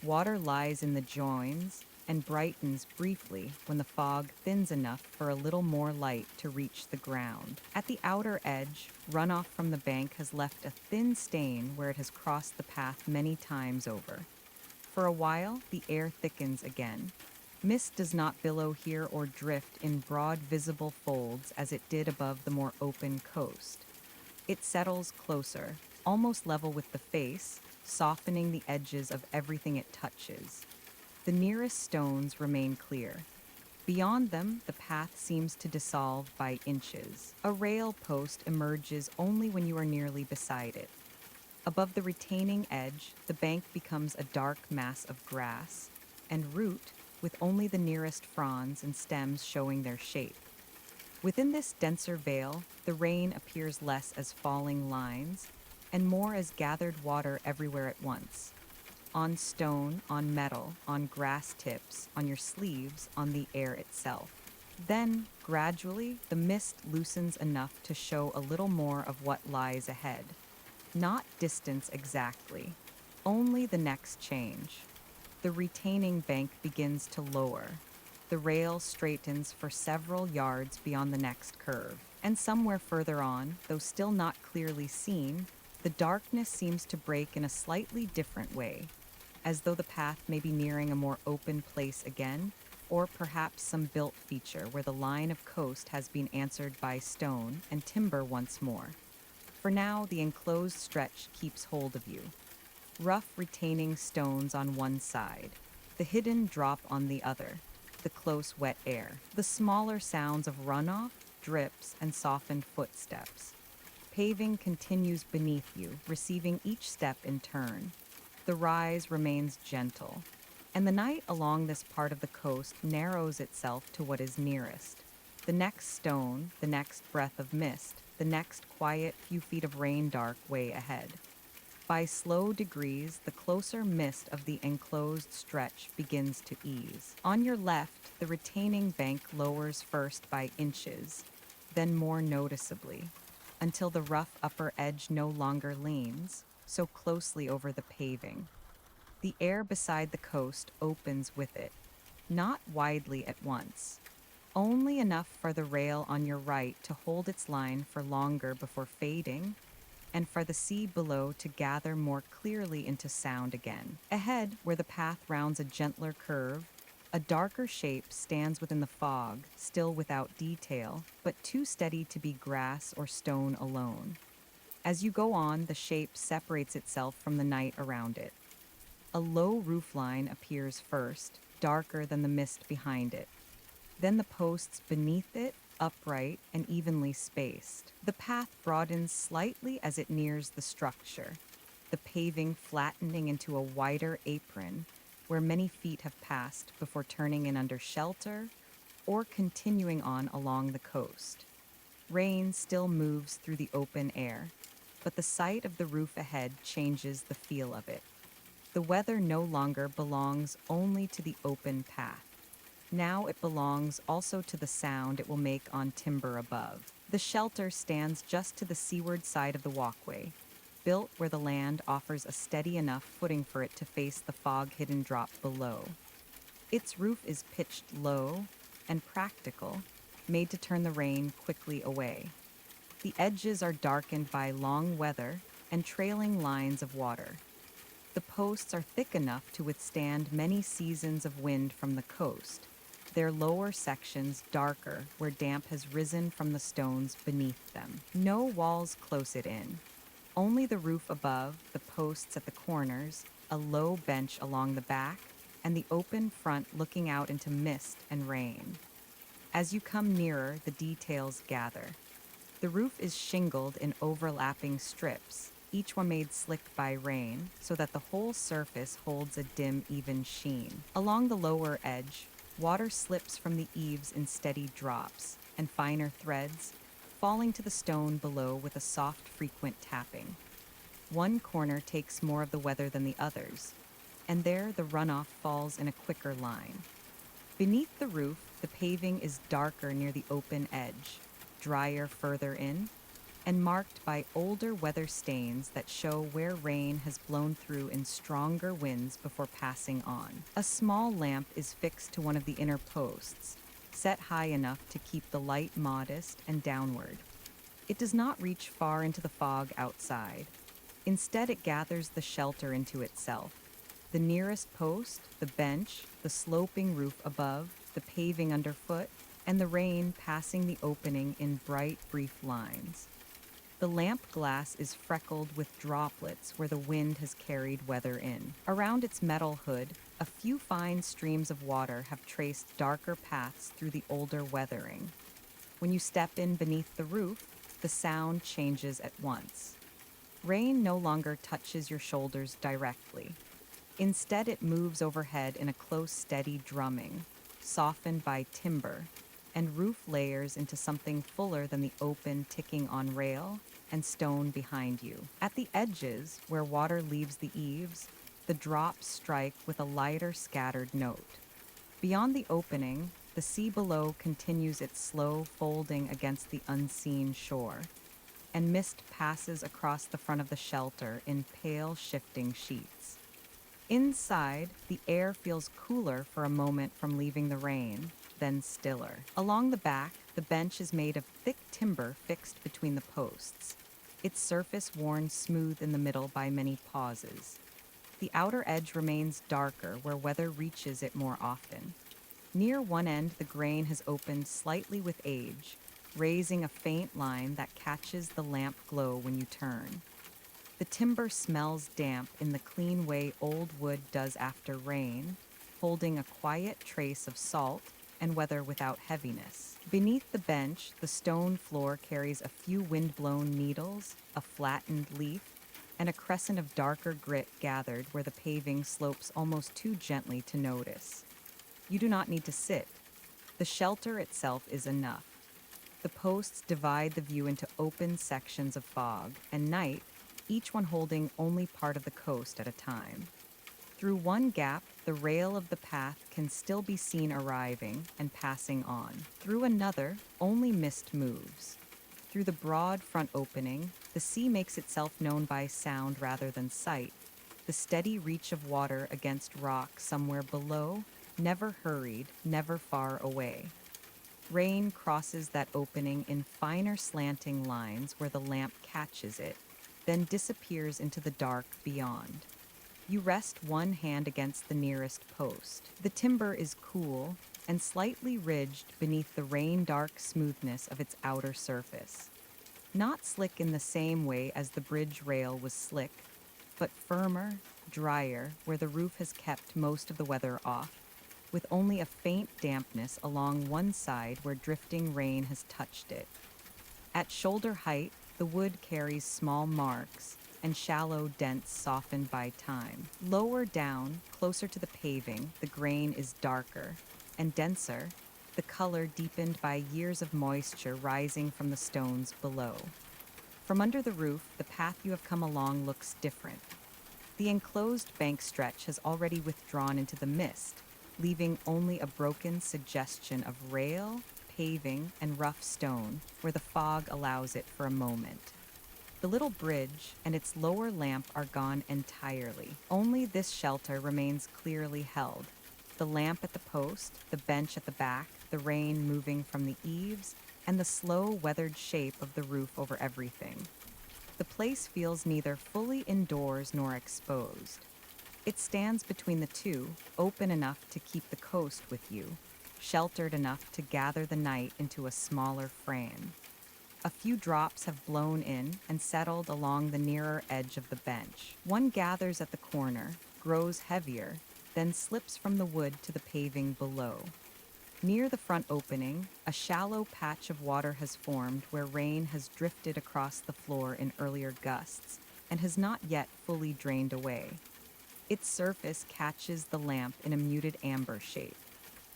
Water lies in the joins and brightens briefly when the fog thins enough for a little more light to reach the ground. At the outer edge, runoff from the bank has left a thin stain where it has crossed the path many times over. For a while, the air thickens again. Mist does not billow here or drift in broad visible folds as it did above the more open coast. It settles closer, almost level with the face, softening the edges of everything it touches. The nearest stones remain clear. Beyond them, the path seems to dissolve by inches. A rail post emerges only when you are nearly beside it. Above the retaining edge, the bank becomes a dark mass of grass and root, with only the nearest fronds and stems showing their shape. Within this denser veil, the rain appears less as falling lines and more as gathered water everywhere at once. On stone, on metal, on grass tips, on your sleeves, on the air itself. Then, gradually, the mist loosens enough to show a little more of what lies ahead. Not distance exactly, only the next change. The retaining bank begins to lower. The rail straightens for several yards beyond the next curve, and somewhere further on, though still not clearly seen, the darkness seems to break in a slightly different way, as though the path may be nearing a more open place again, or perhaps some built feature where the line of coast has been answered by stone and timber once more. For now, the enclosed stretch keeps hold of you. Rough retaining stones on one side, the hidden drop on the other, the close wet air, the smaller sounds of runoff, drips, and softened footsteps. Paving continues beneath you, receiving each step in turn. The rise remains gentle, and the night along this part of the coast narrows itself to what is nearest. The next stone, the next breath of mist, the next quiet few feet of rain dark way ahead. By slow degrees, the closer mist of the enclosed stretch begins to ease. On your left, the retaining bank lowers first by inches, then more noticeably, until the rough upper edge no longer leans so closely over the paving. The air beside the coast opens with it, not widely at once, only enough for the rail on your right to hold its line for longer before fading, and for the sea below to gather more clearly into sound again. Ahead, where the path rounds a gentler curve, a darker shape stands within the fog, still without detail, but too steady to be grass or stone alone. As you go on, the shape separates itself from the night around it. A low roofline appears first, darker than the mist behind it. Then the posts beneath it, upright and evenly spaced. The path broadens slightly as it nears the structure, the paving flattening into a wider apron where many feet have passed before turning in under shelter or continuing on along the coast. Rain still moves through the open air, but the sight of the roof ahead changes the feel of it. The weather no longer belongs only to the open path. Now it belongs also to the sound it will make on timber above. The shelter stands just to the seaward side of the walkway, built where the land offers a steady enough footing for it to face the fog-hidden drop below. Its roof is pitched low and practical, made to turn the rain quickly away. The edges are darkened by long weather and trailing lines of water. The posts are thick enough to withstand many seasons of wind from the coast, their lower sections darker where damp has risen from the stones beneath them. No walls close it in, only the roof above, the posts at the corners, a low bench along the back, and the open front looking out into mist and rain. As you come nearer, the details gather. The roof is shingled in overlapping strips, each one made slick by rain, so that the whole surface holds a dim, even sheen. Along the lower edge, water slips from the eaves in steady drops, and finer threads, falling to the stone below with a soft, frequent tapping. One corner takes more of the weather than the others, and there the runoff falls in a quicker line. Beneath the roof, the paving is darker near the open edge, drier further in, and marked by older weather stains that show where rain has blown through in stronger winds before passing on. A small lamp is fixed to one of the inner posts, set high enough to keep the light modest and downward. It does not reach far into the fog outside. Instead, it gathers the shelter into itself. The nearest post, the bench, the sloping roof above, the paving underfoot, and the rain passing the opening in bright, brief lines. The lamp glass is freckled with droplets where the wind has carried weather in. Around its metal hood, a few fine streams of water have traced darker paths through the older weathering. When you step in beneath the roof, the sound changes at once. Rain no longer touches your shoulders directly. Instead, it moves overhead in a close, steady drumming, softened by timber, and roof layers into something fuller than the open ticking on rail and stone behind you. At the edges, where water leaves the eaves, the drops strike with a lighter, scattered note. Beyond the opening, the sea below continues its slow folding against the unseen shore, and mist passes across the front of the shelter in pale, shifting sheets. Inside, the air feels cooler for a moment from leaving the rain, then stiller. Along the back, the bench is made of thick timber fixed between the posts, its surface worn smooth in the middle by many pauses. The outer edge remains darker where weather reaches it more often. Near one end, the grain has opened slightly with age, raising a faint line that catches the lamp glow when you turn. The timber smells damp in the clean way old wood does after rain, holding a quiet trace of salt and weather without heaviness. Beneath the bench, the stone floor carries a few wind-blown needles, a flattened leaf, and a crescent of darker grit gathered where the paving slopes almost too gently to notice. You do not need to sit. The shelter itself is enough. The posts divide the view into open sections of fog, and night, each one holding only part of the coast at a time. Through one gap, the rail of the path can still be seen arriving and passing on. Through another, only mist moves. Through the broad front opening, the sea makes itself known by sound rather than sight. The steady reach of water against rock somewhere below, never hurried, never far away. Rain crosses that opening in finer slanting lines where the lamp catches it, then disappears into the dark beyond. You rest one hand against the nearest post. The timber is cool and slightly ridged beneath the rain-dark smoothness of its outer surface. Not slick in the same way as the bridge rail was slick, but firmer, drier, where the roof has kept most of the weather off, with only a faint dampness along one side where drifting rain has touched it. At shoulder height, the wood carries small marks and shallow dents softened by time. Lower down, closer to the paving, the grain is darker and denser, the color deepened by years of moisture rising from the stones below. From under the roof, the path you have come along looks different. The enclosed bank stretch has already withdrawn into the mist, leaving only a broken suggestion of rail, paving, and rough stone where the fog allows it for a moment. The little bridge and its lower lamp are gone entirely. Only this shelter remains clearly held. The lamp at the post, the bench at the back, the rain moving from the eaves, and the slow, weathered shape of the roof over everything. The place feels neither fully indoors nor exposed. It stands between the two, open enough to keep the coast with you, sheltered enough to gather the night into a smaller frame. A few drops have blown in and settled along the nearer edge of the bench. One gathers at the corner, grows heavier, then slips from the wood to the paving below. Near the front opening, a shallow patch of water has formed where rain has drifted across the floor in earlier gusts and has not yet fully drained away. Its surface catches the lamp in a muted amber shape.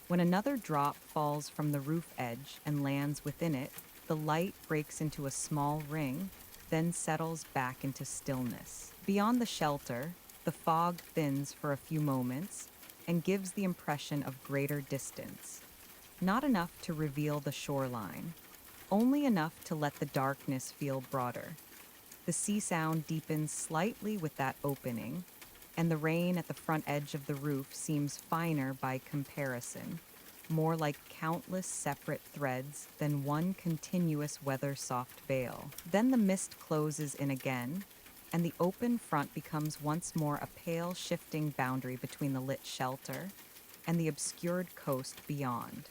When another drop falls from the roof edge and lands within it, the light breaks into a small ring, then settles back into stillness. Beyond the shelter, the fog thins for a few moments and gives the impression of greater distance. Not enough to reveal the shoreline, only enough to let the darkness feel broader. The sea sound deepens slightly with that opening, and the rain at the front edge of the roof seems finer by comparison, more like countless separate threads than one continuous weather-soft veil. Then the mist closes in again, and the open front becomes once more a pale, shifting boundary between the lit shelter and the obscured coast beyond.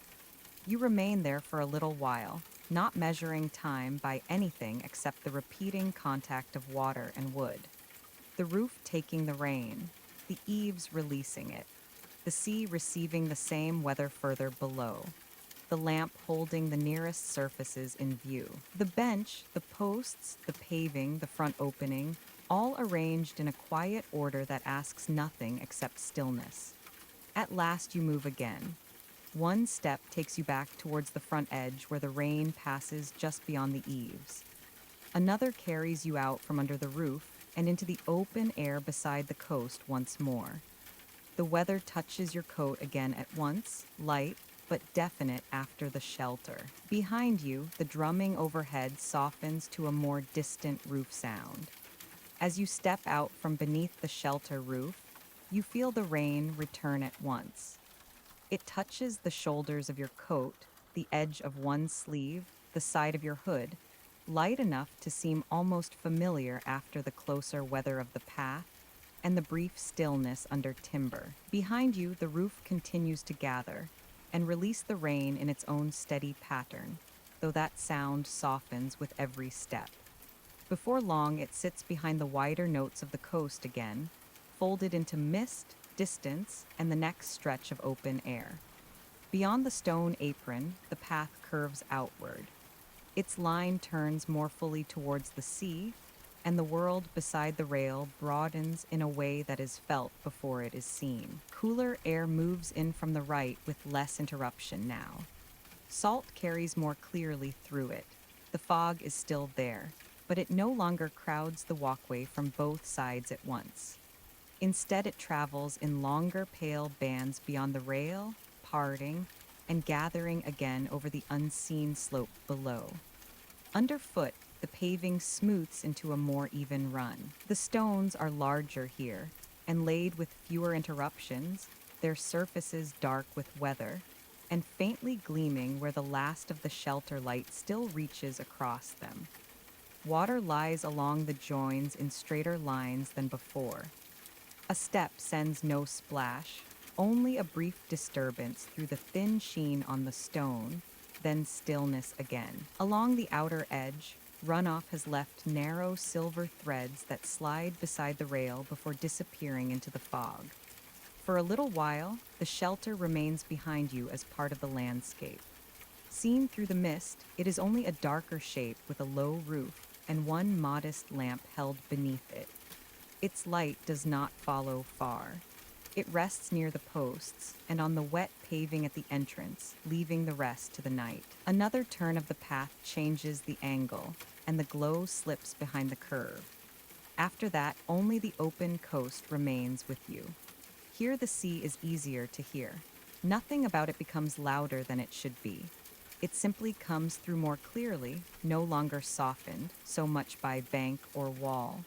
You remain there for a little while, not measuring time by anything except the repeating contact of water and wood. The roof taking the rain, the eaves releasing it, the sea receiving the same weather further below, the lamp holding the nearest surfaces in view. The bench, the posts, the paving, the front opening, all arranged in a quiet order that asks nothing except stillness. At last you move again. One step takes you back towards the front edge where the rain passes just beyond the eaves. Another carries you out from under the roof and into the open air beside the coast once more. The weather touches your coat again at once, light but definite after the shelter. Behind you, the drumming overhead softens to a more distant roof sound. As you step out from beneath the shelter roof, you feel the rain return at once. It touches the shoulders of your coat, the edge of one sleeve, the side of your hood, light enough to seem almost familiar after the closer weather of the path and the brief stillness under timber. Behind you, the roof continues to gather and release the rain in its own steady pattern, though that sound softens with every step. Before long, it sits behind the wider notes of the coast again, folded into mist, distance, and the next stretch of open air. Beyond the stone apron, the path curves outward. Its line turns more fully towards the sea, and the world beside the rail broadens in a way that is felt before it is seen. Cooler air moves in from the right with less interruption now. Salt carries more clearly through it. The fog is still there, but it no longer crowds the walkway from both sides at once. Instead, it travels in longer, pale bands beyond the rail, parting, and gathering again over the unseen slope below. Underfoot, the paving smooths into a more even run. The stones are larger here, and laid with fewer interruptions, their surfaces dark with weather, and faintly gleaming where the last of the shelter light still reaches across them. Water lies along the joins in straighter lines than before. A step sends no splash, only a brief disturbance through the thin sheen on the stone, then stillness again. Along the outer edge, runoff has left narrow silver threads that slide beside the rail before disappearing into the fog. For a little while, the shelter remains behind you as part of the landscape. Seen through the mist, it is only a darker shape with a low roof and one modest lamp held beneath it. Its light does not follow far. It rests near the posts and on the wet paving at the entrance, leaving the rest to the night. Another turn of the path changes the angle, and the glow slips behind the curve. After that, only the open coast remains with you. Here the sea is easier to hear. Nothing about it becomes louder than it should be. It simply comes through more clearly, no longer softened so much by bank or wall.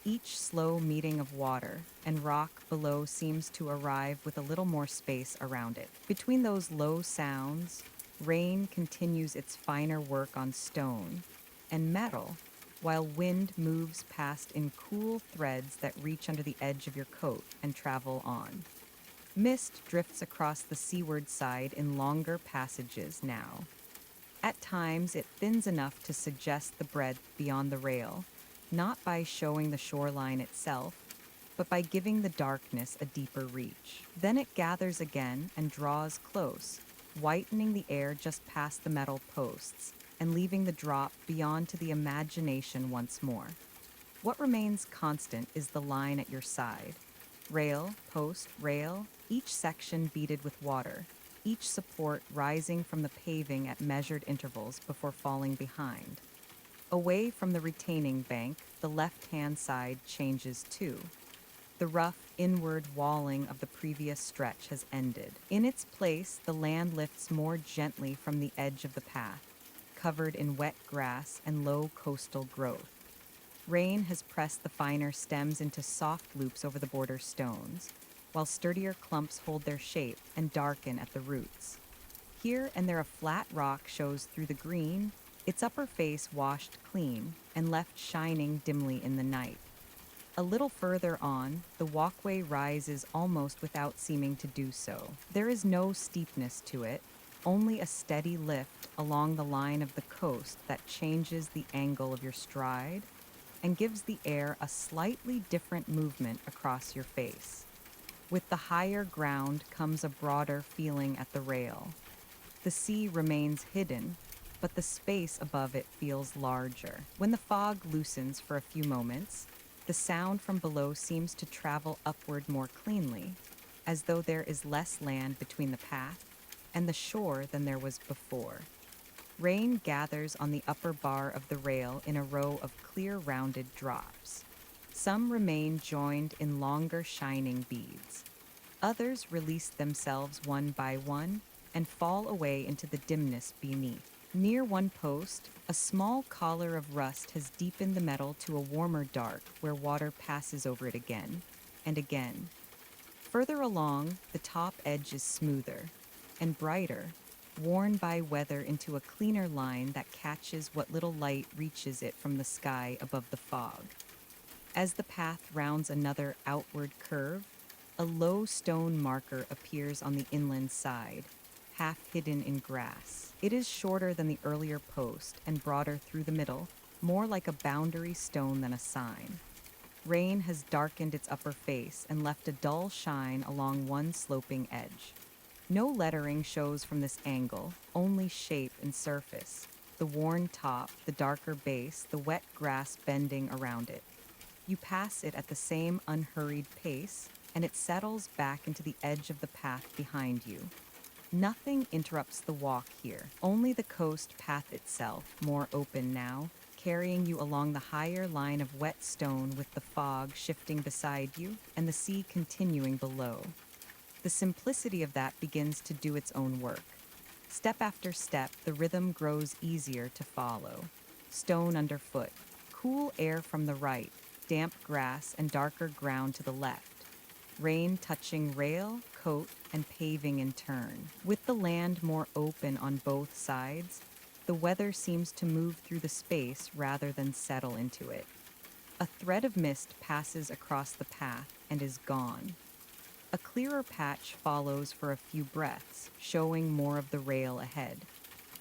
Each slow meeting of water and rock below seems to arrive with a little more space around it. Between those low sounds, rain continues its finer work on stone and metal, while wind moves past in cool threads that reach under the edge of your coat and travel on. Mist drifts across the seaward side in longer passages now. At times, it thins enough to suggest the breadth beyond the rail, not by showing the shoreline itself, but by giving the darkness a deeper reach. Then it gathers again and draws close, whitening the air just past the metal posts and leaving the drop beyond to the imagination once more. What remains constant is the line at your side. Rail, post, rail, each section beaded with water, each support rising from the paving at measured intervals before falling behind. Away from the retaining bank, the left-hand side changes too. The rough, inward walling of the previous stretch has ended. In its place, the land lifts more gently from the edge of the path, covered in wet grass and low coastal growth. Rain has pressed the finer stems into soft loops over the border stones, while sturdier clumps hold their shape and darken at the roots. Here and there a flat rock shows through the green, its upper face washed clean and left shining dimly in the night. A little further on, the walkway rises almost without seeming to do so. There is no steepness to it, only a steady lift along the line of the coast that changes the angle of your stride and gives the air a slightly different movement across your face. With the higher ground comes a broader feeling at the rail. The sea remains hidden, but the space above it feels larger. When the fog loosens for a few moments, the sound from below seems to travel upward more cleanly, as though there is less land between the path and the shore than there was before. Rain gathers on the upper bar of the rail in a row of clear rounded drops. Some remain joined in longer shining beads. Others release themselves one by one and fall away into the dimness beneath. Near one post, a small collar of rust has deepened the metal to a warmer dark where water passes over it again and again. Further along, the top edge is smoother and brighter, worn by weather into a cleaner line that catches what little light reaches it from the sky above the fog. As the path rounds another outward curve, a low stone marker appears on the inland side, half hidden in grass. It is shorter than the earlier post and broader through the middle, more like a boundary stone than a sign. Rain has darkened its upper face and left a dull shine along one sloping edge. No lettering shows from this angle, only shape and surface, the worn top, the darker base, the wet grass bending around it. You pass it at the same unhurried pace, and it settles back into the edge of the path behind you. Nothing interrupts the walk here, only the coast path itself, more open now, carrying you along the higher line of wet stone with the fog shifting beside you and the sea continuing below. The simplicity of that begins to do its own work. Step after step, the rhythm grows easier to follow. Stone underfoot, cool air from the right, damp grass and darker ground to the left. Rain touching rail, coat, and paving in turn. With the land more open on both sides, the weather seems to move through the space rather than settle into it. A thread of mist passes across the path and is gone. A clearer patch follows for a few breaths, showing more of the rail ahead.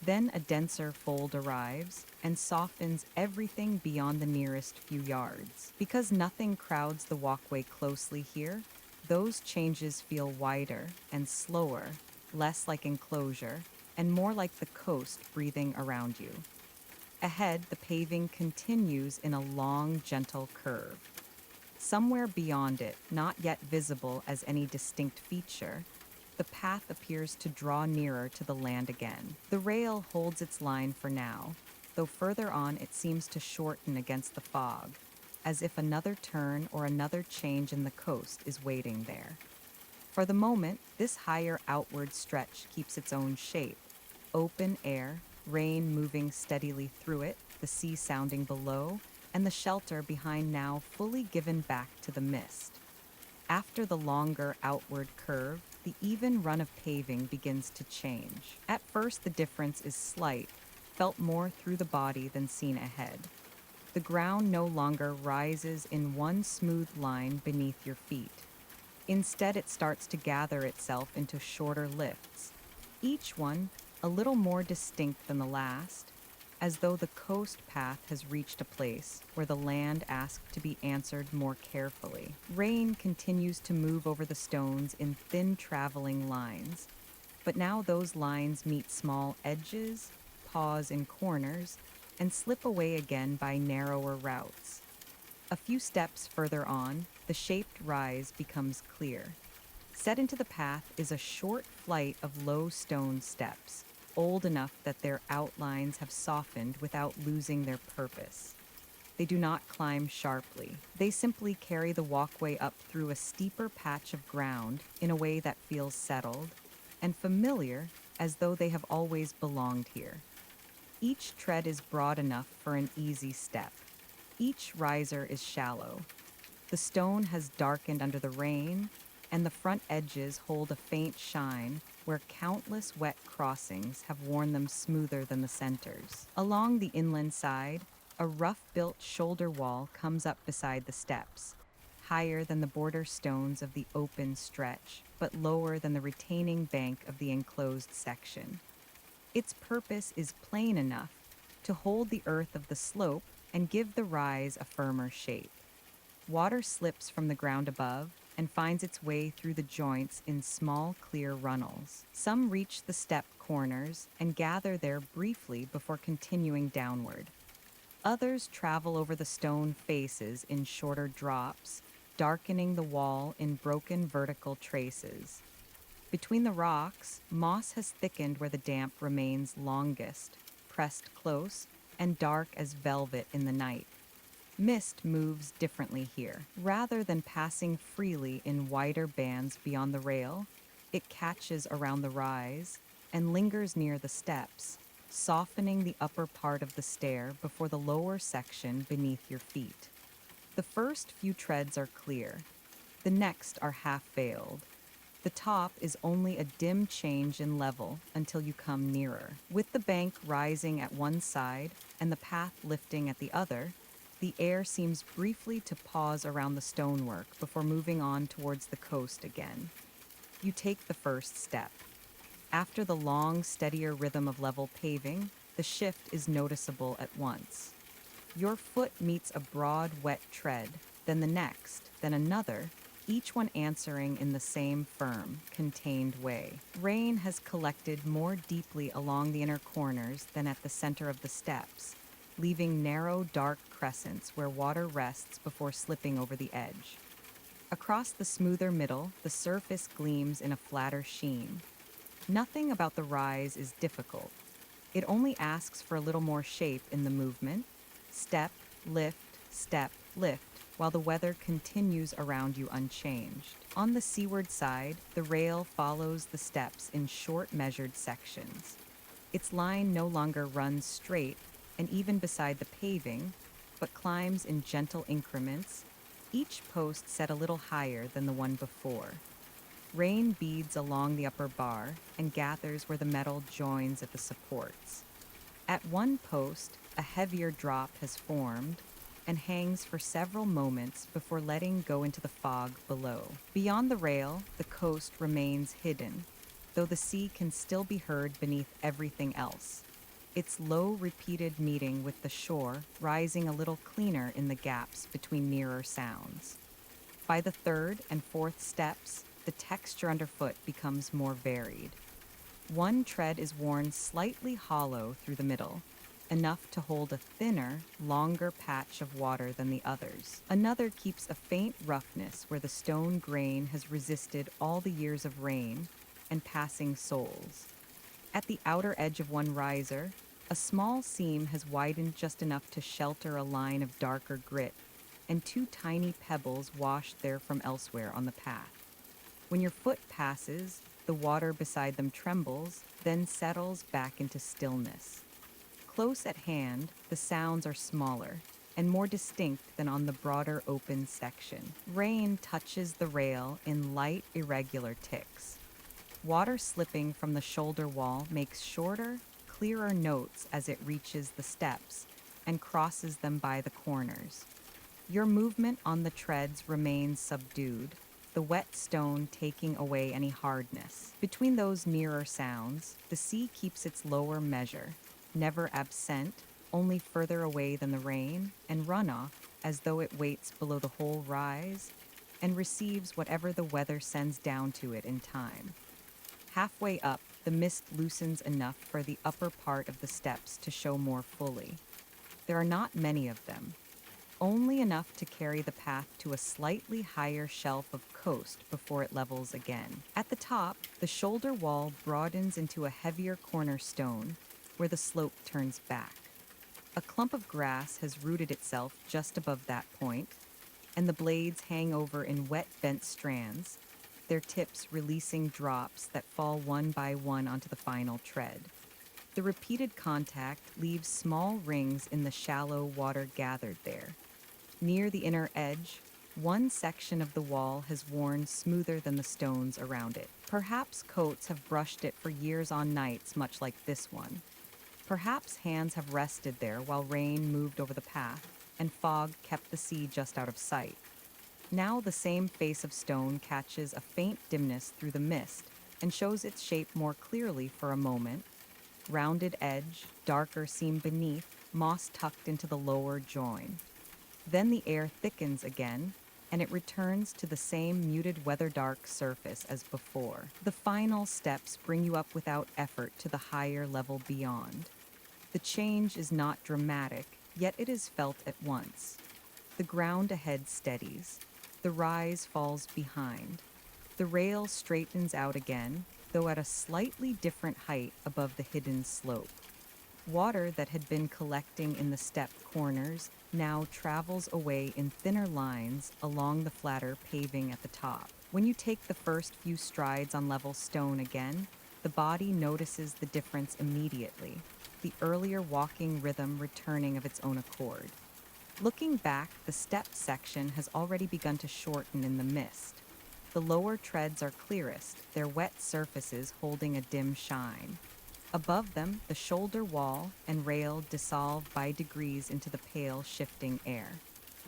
Then a denser fold arrives and softens everything beyond the nearest few yards. Because nothing crowds the walkway closely here, those changes feel wider and slower, less like enclosure, and more like the coast breathing around you. Ahead, the paving continues in a long, gentle curve. Somewhere beyond it, not yet visible as any distinct feature, the path appears to draw nearer to the land again. The rail holds its line for now, though further on it seems to shorten against the fog, as if another turn or another change in the coast is waiting there. For the moment, this higher outward stretch keeps its own shape: open air, rain moving steadily through it, the sea sounding below, and the shelter behind now fully given back to the mist. After the longer outward curve, the even run of paving begins to change. At first, the difference is slight, felt more through the body than seen ahead. The ground no longer rises in one smooth line beneath your feet. Instead, it starts to gather itself into shorter lifts, each one a little more distinct than the last, as though the coast path has reached a place where the land asked to be answered more carefully. Rain continues to move over the stones in thin traveling lines, but now those lines meet small edges, pause in corners, and slip away again by narrower routes. A few steps further on, the shaped rise becomes clear. Set into the path is a short flight of low stone steps, old enough that their outlines have softened without losing their purpose. They do not climb sharply. They simply carry the walkway up through a steeper patch of ground in a way that feels settled and familiar, as though they have always belonged here. Each tread is broad enough for an easy step. Each riser is shallow. The stone has darkened under the rain, and the front edges hold a faint shine where countless wet crossings have worn them smoother than the centers. Along the inland side, a rough-built shoulder wall comes up beside the steps, higher than the border stones of the open stretch, but lower than the retaining bank of the enclosed section. Its purpose is plain enough: to hold the earth of the slope and give the rise a firmer shape. Water slips from the ground above and finds its way through the joints in small, clear runnels. Some reach the step corners and gather there briefly before continuing downward. Others travel over the stone faces in shorter drops, darkening the wall in broken vertical traces. Between the rocks, moss has thickened where the damp remains longest, pressed close and dark as velvet in the night. Mist moves differently here. Rather than passing freely in wider bands beyond the rail, it catches around the rise and lingers near the steps, softening the upper part of the stair before the lower section beneath your feet. The first few treads are clear. The next are half-veiled. The top is only a dim change in level until you come nearer. With the bank rising at one side and the path lifting at the other, the air seems briefly to pause around the stonework before moving on towards the coast again. You take the first step. After the long, steadier rhythm of level paving, the shift is noticeable at once. Your foot meets a broad, wet tread, then the next, then another, each one answering in the same firm, contained way. Rain has collected more deeply along the inner corners than at the center of the steps, leaving narrow, dark crescents where water rests before slipping over the edge. Across the smoother middle, the surface gleams in a flatter sheen. Nothing about the rise is difficult. It only asks for a little more shape in the movement: step, lift, while the weather continues around you unchanged. On the seaward side, the rail follows the steps in short, measured sections. Its line no longer runs straight and even beside the paving, but climbs in gentle increments, each post set a little higher than the one before. Rain beads along the upper bar and gathers where the metal joins at the supports. At one post, a heavier drop has formed and hangs for several moments before letting go into the fog below. Beyond the rail, the coast remains hidden, though the sea can still be heard beneath everything else, its low, repeated meeting with the shore rising a little cleaner in the gaps between nearer sounds. By the third and fourth steps, the texture underfoot becomes more varied. One tread is worn slightly hollow through the middle, enough to hold a thinner, longer patch of water than the others. Another keeps a faint roughness where the stone grain has resisted all the years of rain and passing soles. At the outer edge of one riser, a small seam has widened just enough to shelter a line of darker grit, and two tiny pebbles washed there from elsewhere on the path. When your foot passes, the water beside them trembles, then settles back into stillness. Close at hand, the sounds are smaller and more distinct than on the broader open section. Rain touches the rail in light, irregular ticks. Water slipping from the shoulder wall makes shorter, clearer notes as it reaches the steps and crosses them by the corners. Your movement on the treads remains subdued, the wet stone taking away any hardness. Between those nearer sounds, the sea keeps its lower measure, never absent, only further away than the rain and runoff, as though it waits below the whole rise and receives whatever the weather sends down to it in time. Halfway up, the mist loosens enough for the upper part of the steps to show more fully. There are not many of them, only enough to carry the path to a slightly higher shelf of coast before it levels again. At the top, the shoulder wall broadens into a heavier cornerstone where the slope turns back. A clump of grass has rooted itself just above that point, and the blades hang over in wet, bent strands, their tips releasing drops that fall one by one onto the final tread. The repeated contact leaves small rings in the shallow water gathered there. Near the inner edge, one section of the wall has worn smoother than the stones around it. Perhaps coats have brushed it for years on nights much like this one. Perhaps hands have rested there while rain moved over the path and fog kept the sea just out of sight. Now the same face of stone catches a faint dimness through the mist and shows its shape more clearly for a moment. Rounded edge, darker seam beneath, moss tucked into the lower join. Then the air thickens again, and it returns to the same muted weather-dark surface as before. The final steps bring you up without effort to the higher level beyond. The change is not dramatic, yet it is felt at once. The ground ahead steadies. The rise falls behind. The rail straightens out again, though at a slightly different height above the hidden slope. Water that had been collecting in the step corners now travels away in thinner lines along the flatter paving at the top. When you take the first few strides on level stone again, the body notices the difference immediately, the earlier walking rhythm returning of its own accord. Looking back, the step section has already begun to shorten in the mist. The lower treads are clearest, their wet surfaces holding a dim shine. Above them, the shoulder wall and rail dissolve by degrees into the pale, shifting air.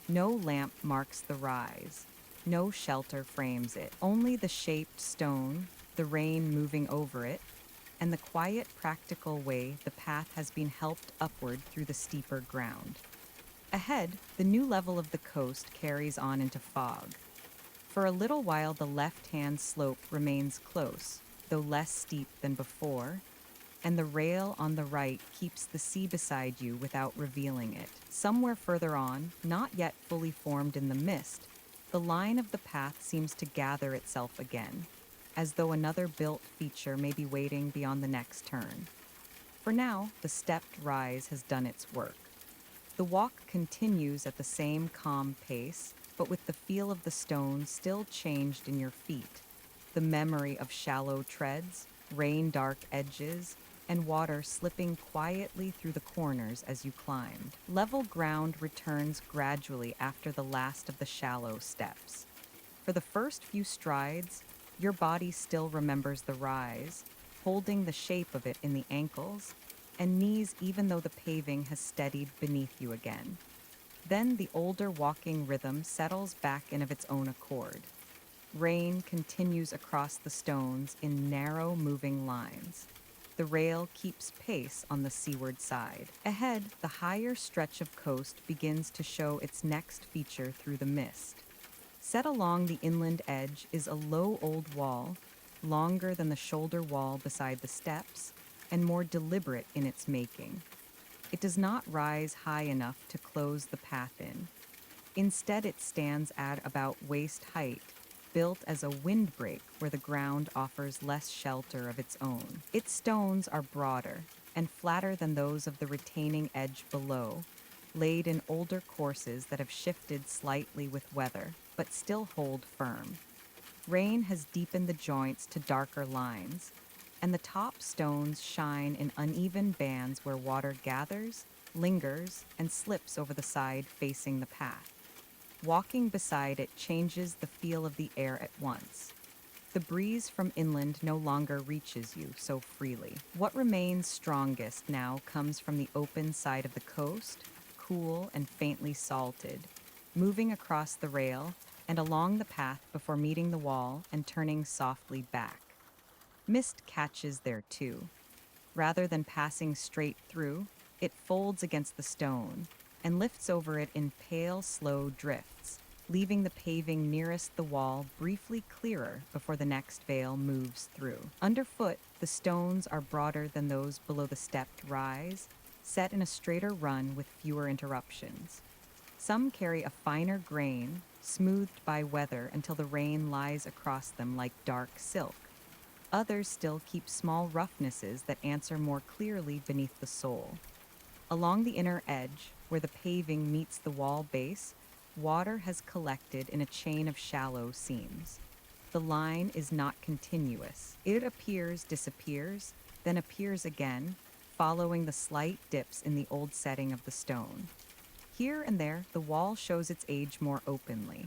No lamp marks the rise. No shelter frames it. Only the shaped stone, the rain moving over it, and the quiet, practical way the path has been helped upward through the steeper ground. Ahead, the new level of the coast carries on into fog. For a little while, the left-hand slope remains close, though less steep than before, and the rail on the right keeps the sea beside you without revealing it. Somewhere further on, not yet fully formed in the mist, the line of the path seems to gather itself again, as though another built feature may be waiting beyond the next turn. For now, the stepped rise has done its work. The walk continues at the same calm pace, but with the feel of the stone still changed in your feet, the memory of shallow treads, rain-dark edges, and water slipping quietly through the corners as you climbed. Level ground returns gradually after the last of the shallow steps. For the first few strides, your body still remembers the rise, holding the shape of it in the ankles and knees even though the paving has steadied beneath you again. Then the older walking rhythm settles back in of its own accord. Rain continues across the stones in narrow moving lines. The rail keeps pace on the seaward side. Ahead, the higher stretch of coast begins to show its next feature through the mist. Set along the inland edge is a low old wall, longer than the shoulder wall beside the steps, and more deliberate in its making. It does not rise high enough to close the path in. Instead, it stands at about waist height, built as a windbreak where the ground offers less shelter of its own. Its stones are broader and flatter than those of the retaining edge below, laid in older courses that have shifted slightly with weather, but still hold firm. Rain has deepened the joints to darker lines, and the top stones shine in uneven bands where water gathers, lingers, and slips over the side facing the path. Walking beside it changes the feel of the air at once. The breeze from inland no longer reaches you so freely. What remains strongest now comes from the open side of the coast, cool and faintly salted, moving across the rail and along the path before meeting the wall and turning softly back. Mist catches there too. Rather than passing straight through, it folds against the stone and lifts over it in pale, slow drifts, leaving the paving nearest the wall briefly clearer before the next veil moves through. Underfoot, the stones are broader than those below the stepped rise, set in a straighter run with fewer interruptions. Some carry a finer grain, smoothed by weather until the rain lies across them like dark silk. Others still keep small roughnesses that answer more clearly beneath the sole. Along the inner edge, where the paving meets the wall base, water has collected in a chain of shallow seams. The line is not continuous. It appears, disappears, then appears again, following the slight dips in the old setting of the stone. Here and there, the wall shows its age more openly.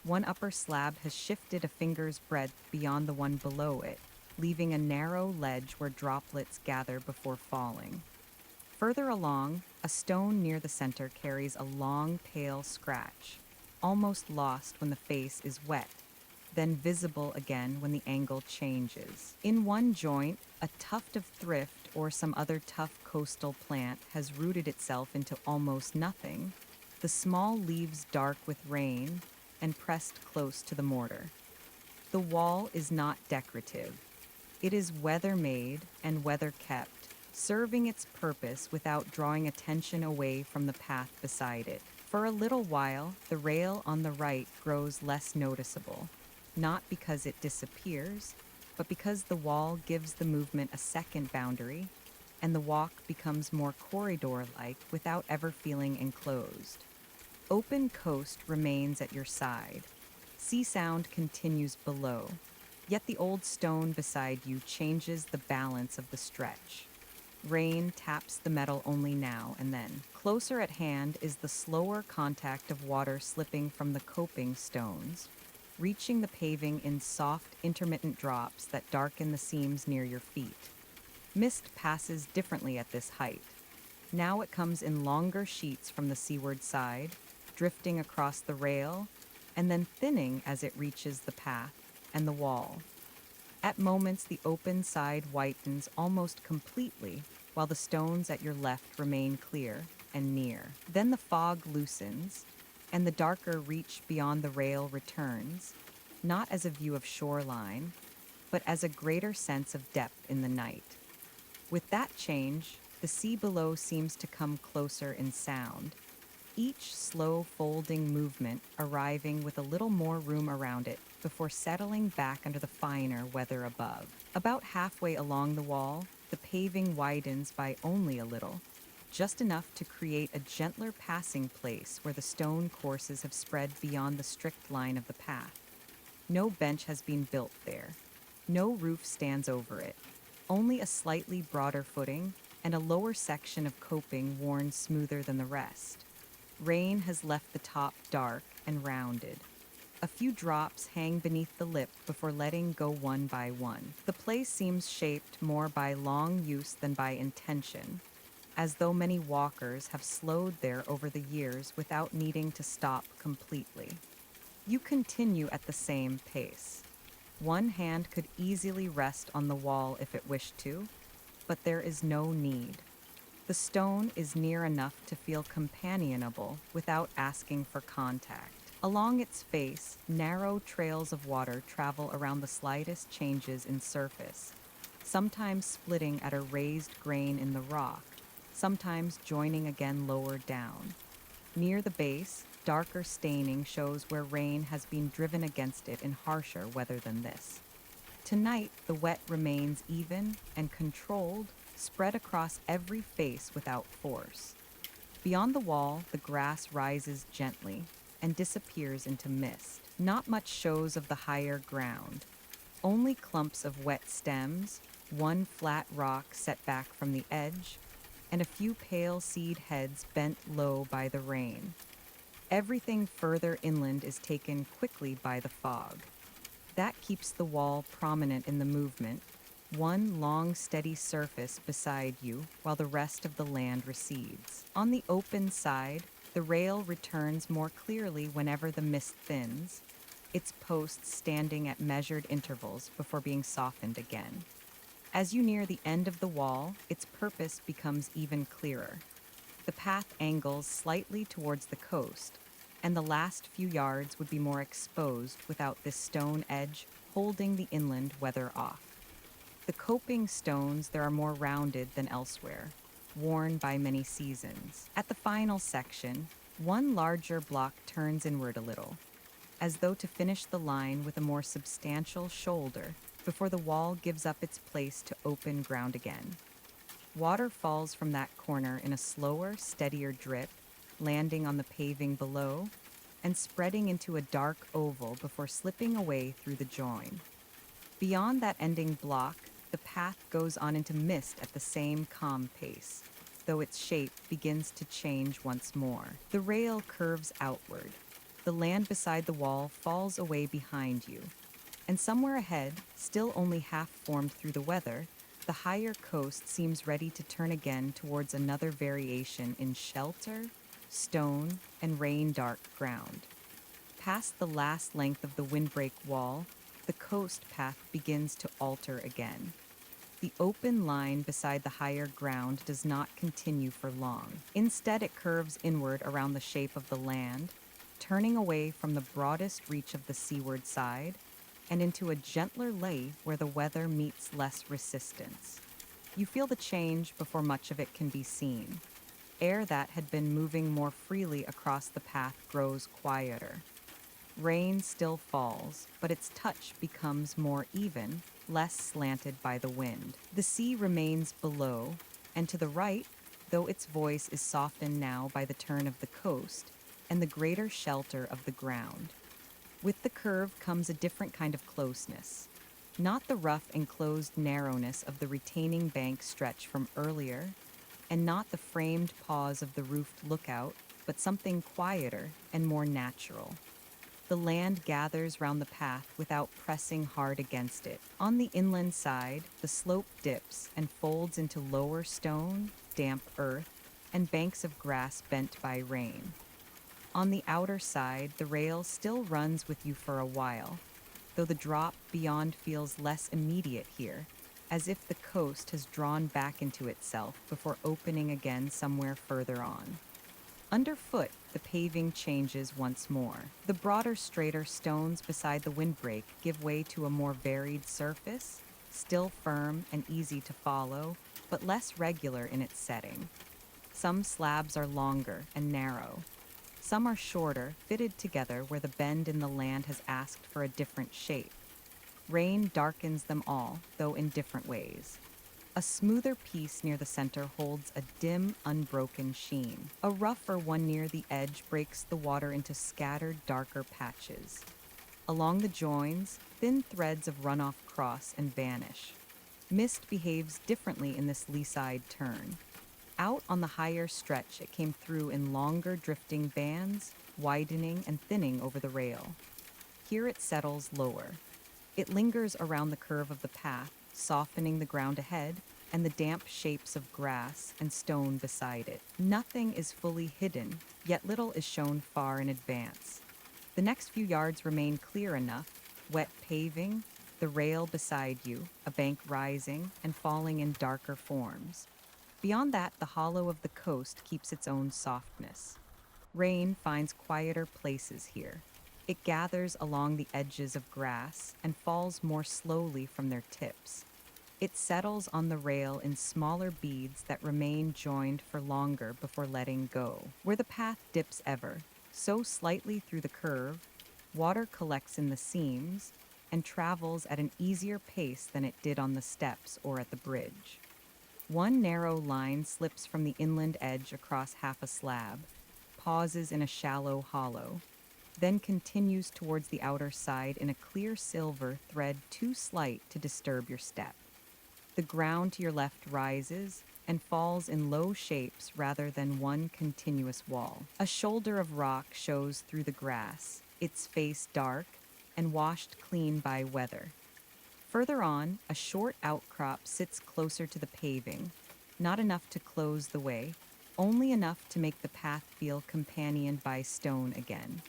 One upper slab has shifted a finger's breadth beyond the one below it, leaving a narrow ledge where droplets gather before falling. Further along, a stone near the center carries a long, pale scratch, almost lost when the face is wet, then visible again when the angle changes. In one joint, a tuft of thrift or some other tough coastal plant has rooted itself into almost nothing, the small leaves dark with rain and pressed close to the mortar. The wall is not decorative. It is weather-made and weather-kept, serving its purpose without drawing attention away from the path beside it. For a little while, the rail on the right grows less noticeable, not because it disappears, but because the wall gives the movement a second boundary, and the walk becomes more corridor-like without ever feeling enclosed. Open coast remains at your side. Sea sound continues below, yet the old stone beside you changes the balance of the stretch. Rain taps the metal only now and then. Closer at hand is the slower contact of water slipping from the coping stones, reaching the paving in soft, intermittent drops that darken the seams near your feet. Mist passes differently at this height. Now it comes in longer sheets from the seaward side, drifting across the rail, and then thinning as it reaches the path and the wall. At moments, the open side whitens almost completely, while the stones at your left remain clear and near. Then the fog loosens, and the darker reach beyond the rail returns, not as a view of shoreline, but as a greater sense of depth in the night. With that change, the sea below seems to come closer in sound, each slow folding movement arriving with a little more room around it before settling back under the finer weather above. About halfway along the wall, the paving widens by only a little, just enough to create a gentler passing place where the stone courses have spread beyond the strict line of the path. No bench has been built there. No roof stands over it. Only a slightly broader footing and a lower section of coping worn smoother than the rest. Rain has left the top dark and rounded. A few drops hang beneath the lip before letting go one by one. The place seems shaped more by long use than by intention, as though many walkers have slowed there over the years without needing to stop completely. You continue at the same pace. One hand could easily rest on the wall if it wished to, but there is no need. The stone is near enough to feel companionable without asking for contact. Along its face, narrow trails of water travel around the slightest changes in surface, sometimes splitting at a raised grain in the rock, sometimes joining again lower down. Near the base, darker staining shows where rain has been driven against it in harsher weather than this. Tonight, the wet remains even and controlled, spread across every face without force. Beyond the wall, the grass rises gently and disappears into mist. Not much shows of the higher ground, only clumps of wet stems, one flat rock set back from the edge, and a few pale seed heads bent low by the rain. Everything further inland is taken quickly by the fog. That keeps the wall prominent in the movement, one long steady surface beside you while the rest of the land recedes. On the open side, the rail returns more clearly whenever the mist thins, its posts standing at measured intervals before being softened again. As you near the end of the wall, its purpose becomes even clearer. The path angles slightly towards the coast, and the last few yards would be more exposed without this stone edge holding the inland weather off. The coping stones there are more rounded than elsewhere, worn by many seasons. At the final section, one larger block turns inward a little, as though to finish the line with a more substantial shoulder before the wall gives up its place to open ground again. Water falls from that corner in a slower, steadier drip, landing on the paving below and spreading into a dark oval before slipping away through the join. Beyond that ending block, the path goes on into mist at the same calm pace, though its shape begins to change once more. The rail curves outward. The land beside the wall falls away behind you, and somewhere ahead, still only half formed through the weather, the higher coast seems ready to turn again towards another variation in shelter, stone, and rain-dark ground. Past the last length of the windbreak wall, the coast path begins to alter again. The open line beside the higher ground does not continue for long. Instead, it curves inward around the shape of the land, turning away from the broadest reach of the seaward side and into a gentler lay where the weather meets less resistance. You feel the change before much of it can be seen. Air that had been moving more freely across the path grows quieter. Rain still falls, but its touch becomes more even, less slanted by the wind. The sea remains below, and to the right, though its voice is softened now by the turn of the coast and the greater shelter of the ground. With the curve comes a different kind of closeness. Not the rough enclosed narrowness of the retaining bank stretch from earlier, and not the framed pause of the roofed lookout, but something quieter and more natural. The land gathers round the path without pressing hard against it. On the inland side, the slope dips and folds into lower stone, damp earth, and banks of grass bent by rain. On the outer side, the rail still runs with you for a while, though the drop beyond feels less immediate here, as if the coast has drawn back into itself before opening again somewhere further on. Underfoot, the paving changes once more. The broader, straighter stones beside the windbreak give way to a more varied surface, still firm and easy to follow, but less regular in its setting. Some slabs are longer and narrow. Some are shorter, fitted together where the bend in the land has asked for a different shape. Rain darkens them all, though in different ways. A smoother piece near the center holds a dim, unbroken sheen. A rougher one near the edge breaks the water into scattered, darker patches. Along the joins, thin threads of runoff cross and vanish. Mist behaves differently in this lee-side turn. Out on the higher stretch, it came through in longer drifting bands, widening and thinning over the rail. Here it settles lower. It lingers around the curve of the path, softening the ground ahead and the damp shapes of grass and stone beside it. Nothing is fully hidden, yet little is shown far in advance. The next few yards remain clear enough, wet paving, the rail beside you, a bank rising and falling in darker forms. Beyond that, the hollow of the coast keeps its own softness. Rain finds quieter places here. It gathers along the edges of grass and falls more slowly from their tips. It settles on the rail in smaller beads that remain joined for longer before letting go. Where the path dips ever, so slightly through the curve, water collects in the seams and travels at an easier pace than it did on the steps or at the bridge. One narrow line slips from the inland edge across half a slab, pauses in a shallow hollow, then continues towards the outer side in a clear silver thread too slight to disturb your step. The ground to your left rises and falls in low shapes rather than one continuous wall. A shoulder of rock shows through the grass, its face dark and washed clean by weather. Further on, a short outcrop sits closer to the paving, not enough to close the way, only enough to make the path feel companioned by stone again.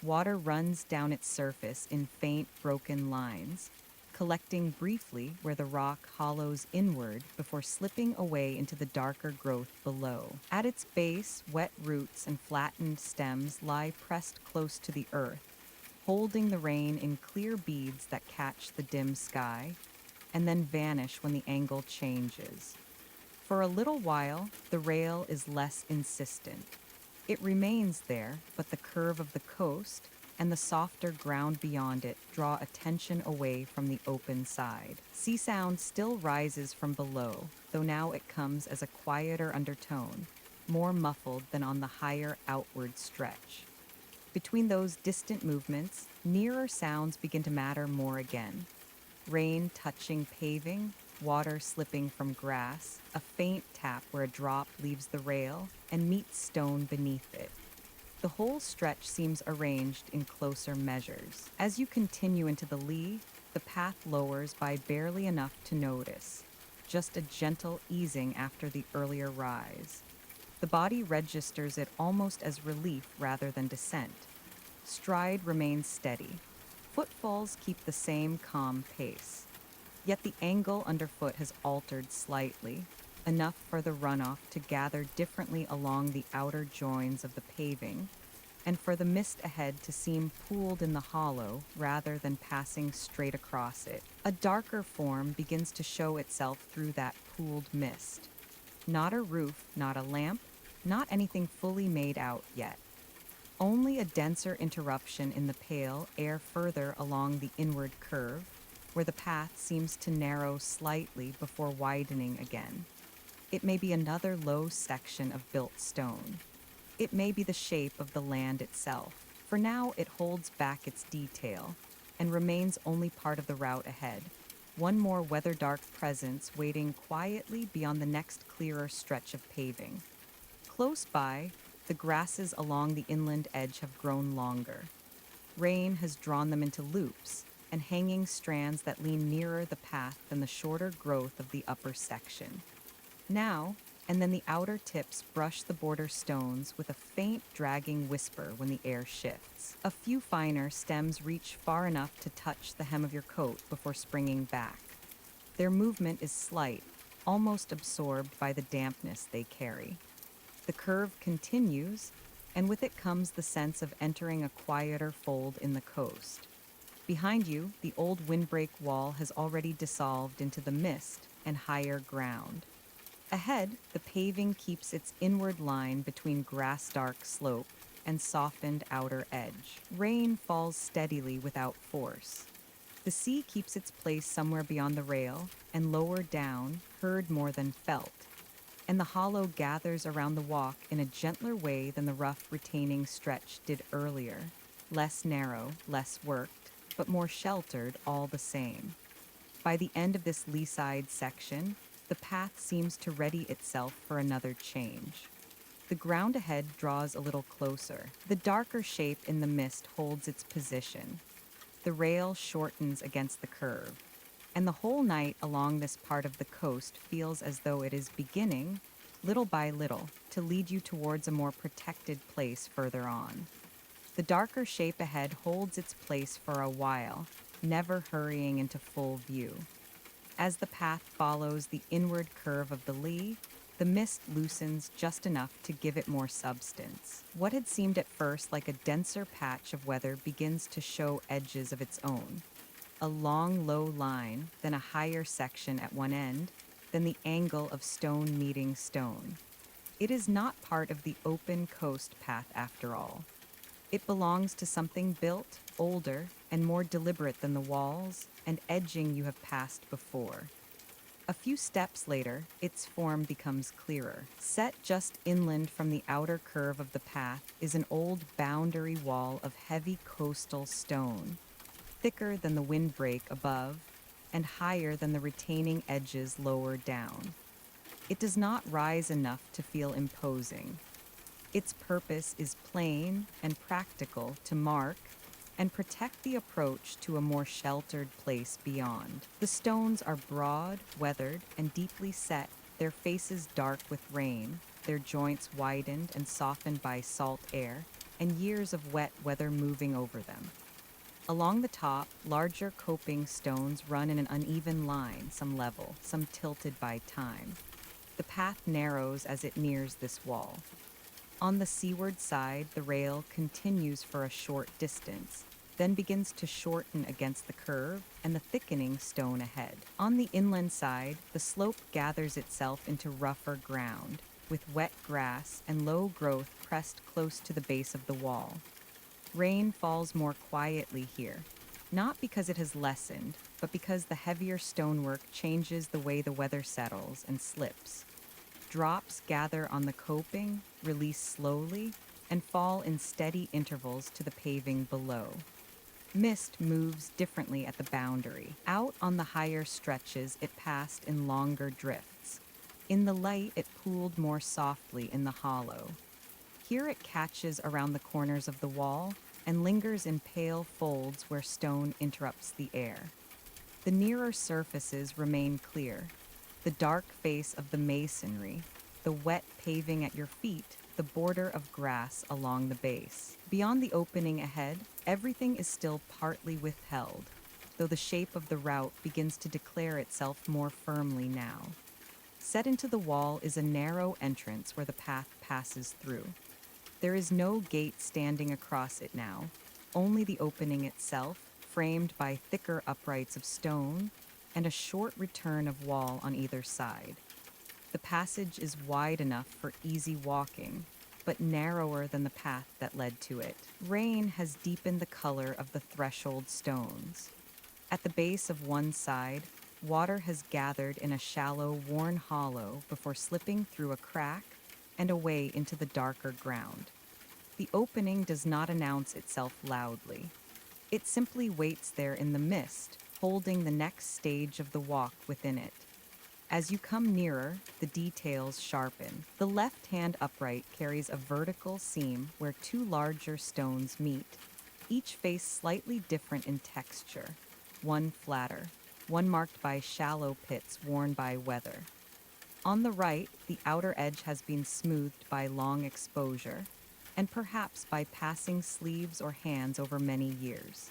Water runs down its surface in faint, broken lines, collecting briefly where the rock hollows inward before slipping away into the darker growth below. At its base, wet roots and flattened stems lie pressed close to the earth, holding the rain in clear beads that catch the dim sky and then vanish when the angle changes. For a little while, the rail is less insistent. It remains there, but the curve of the coast and the softer ground beyond it draw attention away from the open side. Sea sound still rises from below, though now it comes as a quieter undertone, more muffled than on the higher outward stretch. Between those distant movements, nearer sounds begin to matter more again. Rain touching paving, water slipping from grass, a faint tap where a drop leaves the rail and meets stone beneath it. The whole stretch seems arranged in closer measures. As you continue into the lee, the path lowers by barely enough to notice, just a gentle easing after the earlier rise. The body registers it almost as relief rather than descent. Stride remains steady. Footfalls keep the same calm pace. Yet the angle underfoot has altered slightly, enough for the runoff to gather differently along the outer joins of the paving, and for the mist ahead to seem pooled in the hollow rather than passing straight across it. A darker form begins to show itself through that pooled mist. Not a roof, not a lamp, not anything fully made out yet. Only a denser interruption in the pale air further along the inward curve, where the path seems to narrow slightly before widening again. It may be another low section of built stone. It may be the shape of the land itself. For now, it holds back its detail and remains only part of the route ahead. One more weather-dark presence waiting quietly beyond the next clearer stretch of paving. Close by, the grasses along the inland edge have grown longer. Rain has drawn them into loops and hanging strands that lean nearer the path than the shorter growth of the upper section. Now, and then the outer tips brush the border stones with a faint dragging whisper when the air shifts. A few finer stems reach far enough to touch the hem of your coat before springing back. Their movement is slight, almost absorbed by the dampness they carry. The curve continues, and with it comes the sense of entering a quieter fold in the coast. Behind you, the old windbreak wall has already dissolved into the mist and higher ground. Ahead, the paving keeps its inward line between grass-dark slope and softened outer edge. Rain falls steadily without force. The sea keeps its place somewhere beyond the rail, and lower down, heard more than felt. And the hollow gathers around the walk in a gentler way than the rough retaining stretch did earlier. Less narrow, less worked, but more sheltered all the same. By the end of this lee-side section, the path seems to ready itself for another change. The ground ahead draws a little closer. The darker shape in the mist holds its position. The rail shortens against the curve, and the whole night along this part of the coast feels as though it is beginning, little by little, to lead you towards a more protected place further on. The darker shape ahead holds its place for a while, never hurrying into full view. As the path follows the inward curve of the lee, the mist loosens just enough to give it more substance. What had seemed at first like a denser patch of weather begins to show edges of its own. a long, low line, then a higher section at one end, then the angle of stone meeting stone. It is not part of the open coast path after all. It belongs to something built, older, and more deliberate than the walls and edging you have passed before. A few steps later, its form becomes clearer. Set just inland from the outer curve of the path is an old boundary wall of heavy coastal stone, thicker than the windbreak above and higher than the retaining edges lower down. It does not rise enough to feel imposing. Its purpose is plain and practical to mark and protect the approach to a more sheltered place beyond. The stones are broad, weathered, and deeply set, their faces dark with rain, their joints widened and softened by salt air, and years of wet weather moving over them. Along the top, larger coping stones run in an uneven line, some level, some tilted by time. The path narrows as it nears this wall. On the seaward side, the rail continues for a short distance, then begins to shorten against the curve and the thickening stone ahead. On the inland side, the slope gathers itself into rougher ground, with wet grass and low growth pressed close to the base of the wall. Rain falls more quietly here, not because it has lessened, but because the heavier stonework changes the way the weather settles and slips. Drops gather on the coping, release slowly, and fall in steady intervals to the paving below. Mist moves differently at the boundary. Out on the higher stretches, it passed in longer drifts. In the light, it pooled more softly in the hollow. Here it catches around the corners of the wall and lingers in pale folds where stone interrupts the air. The nearer surfaces remain clear. The dark face of the masonry, the wet paving at your feet, the border of grass along the base. Beyond the opening ahead, everything is still partly withheld, though the shape of the route begins to declare itself more firmly now. Set into the wall is a narrow entrance where the path passes through. There is no gate standing across it now, only the opening itself, framed by thicker uprights of stone, and a short return of wall on either side. The passage is wide enough for easy walking, but narrower than the path that led to it. Rain has deepened the color of the threshold stones. At the base of one side, water has gathered in a shallow, worn hollow before slipping through a crack and away into the darker ground. The opening does not announce itself loudly. It simply waits there in the mist, holding the next stage of the walk within it. As you come nearer, the details sharpen. The left-hand upright carries a vertical seam where two larger stones meet, each face slightly different in texture, one flatter, one marked by shallow pits worn by weather. On the right, the outer edge has been smoothed by long exposure, and perhaps by passing sleeves or hands over many years.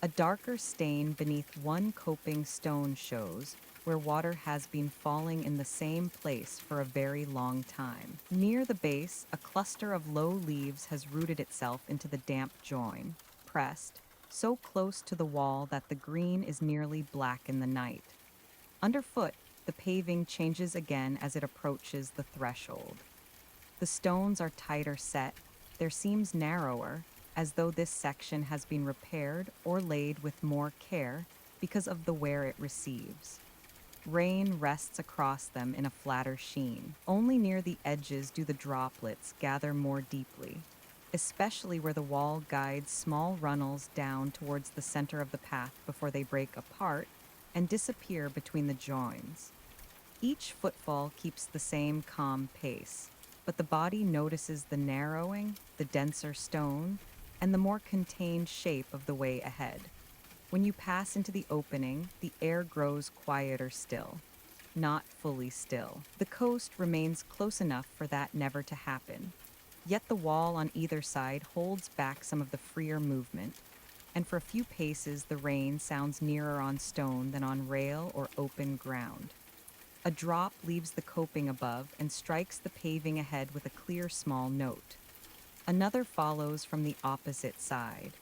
A darker stain beneath one coping stone shows where water has been falling in the same place for a very long time. Near the base, a cluster of low leaves has rooted itself into the damp join, pressed, so close to the wall that the green is nearly black in the night. Underfoot, the paving changes again as it approaches the threshold. The stones are tighter set, their seams narrower, as though this section has been repaired or laid with more care because of the wear it receives. Rain rests across them in a flatter sheen. Only near the edges do the droplets gather more deeply, especially where the wall guides small runnels down towards the center of the path before they break apart and disappear between the joins. Each footfall keeps the same calm pace, but the body notices the narrowing, the denser stone, and the more contained shape of the way ahead. When you pass into the opening, the air grows quieter still, not fully still. The coast remains close enough for that never to happen, yet the wall on either side holds back some of the freer movement, and for a few paces the rain sounds nearer on stone than on rail or open ground. A drop leaves the coping above and strikes the paving ahead with a clear small note. Another follows from the opposite side.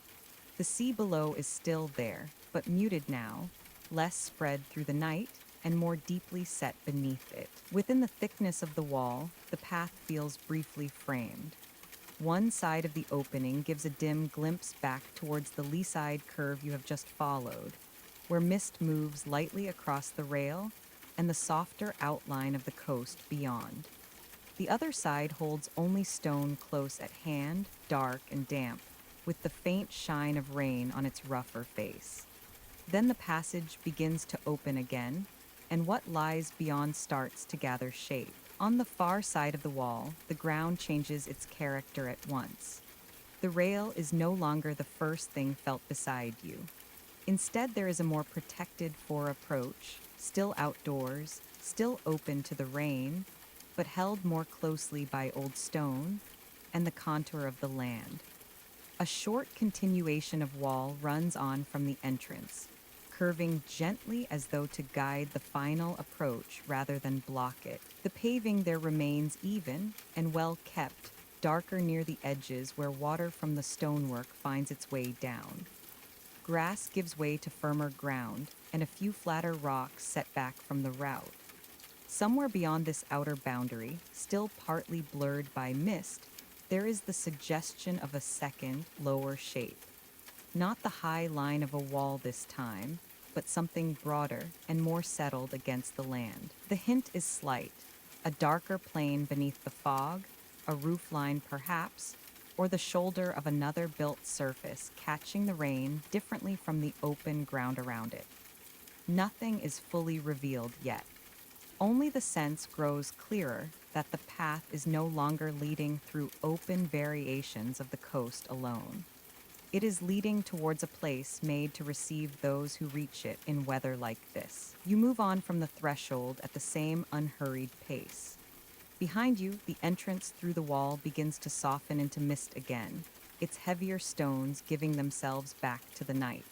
The sea below is still there, but muted now, less spread through the night and more deeply set beneath it. Within the thickness of the wall, the path feels briefly framed. One side of the opening gives a dim glimpse back towards the lee-side curve you have just followed, where mist moves lightly across the rail and the softer outline of the coast beyond. The other side holds only stone close at hand, dark and damp, with the faint shine of rain on its rougher face. Then the passage begins to open again, and what lies beyond starts to gather shape. On the far side of the wall, the ground changes its character at once. The rail is no longer the first thing felt beside you. Instead, there is a more protected approach, still outdoors, still open to the rain, but held more closely by old stone and the contour of the land. A short continuation of wall runs on from the entrance, curving gently as though to guide the final approach rather than block it. The paving there remains even and well kept, darker near the edges where water from the stonework finds its way down. Grass gives way to firmer ground, and a few flatter rocks set back from the route. Somewhere beyond this outer boundary, still partly blurred by mist, there is the suggestion of a second, lower shape. Not the high line of a wall this time, but something broader and more settled against the land. The hint is slight: a darker plane beneath the fog, a roofline perhaps, or the shoulder of another built surface catching the rain differently from the open ground around it. Nothing is fully revealed yet. Only the sense grows clearer that the path is no longer leading through open variations of the coast alone. It is leading towards a place made to receive those who reach it in weather like this. You move on from the threshold at the same unhurried pace. Behind you, the entrance through the wall begins to soften into mist again, its heavier stones giving themselves back to the night.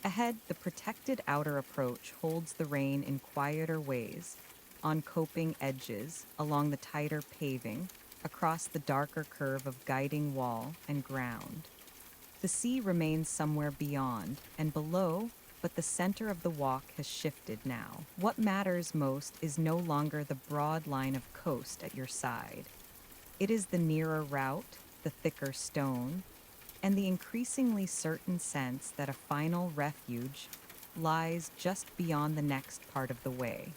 Ahead, the protected outer approach holds the rain in quieter ways, on coping edges, along the tighter paving, across the darker curve of guiding wall and ground. The sea remains somewhere beyond and below, but the center of the walk has shifted now. What matters most is no longer the broad line of coast at your side. It is the nearer route, the thicker stone, and the increasingly certain sense that a final refuge lies just beyond the next part of the way.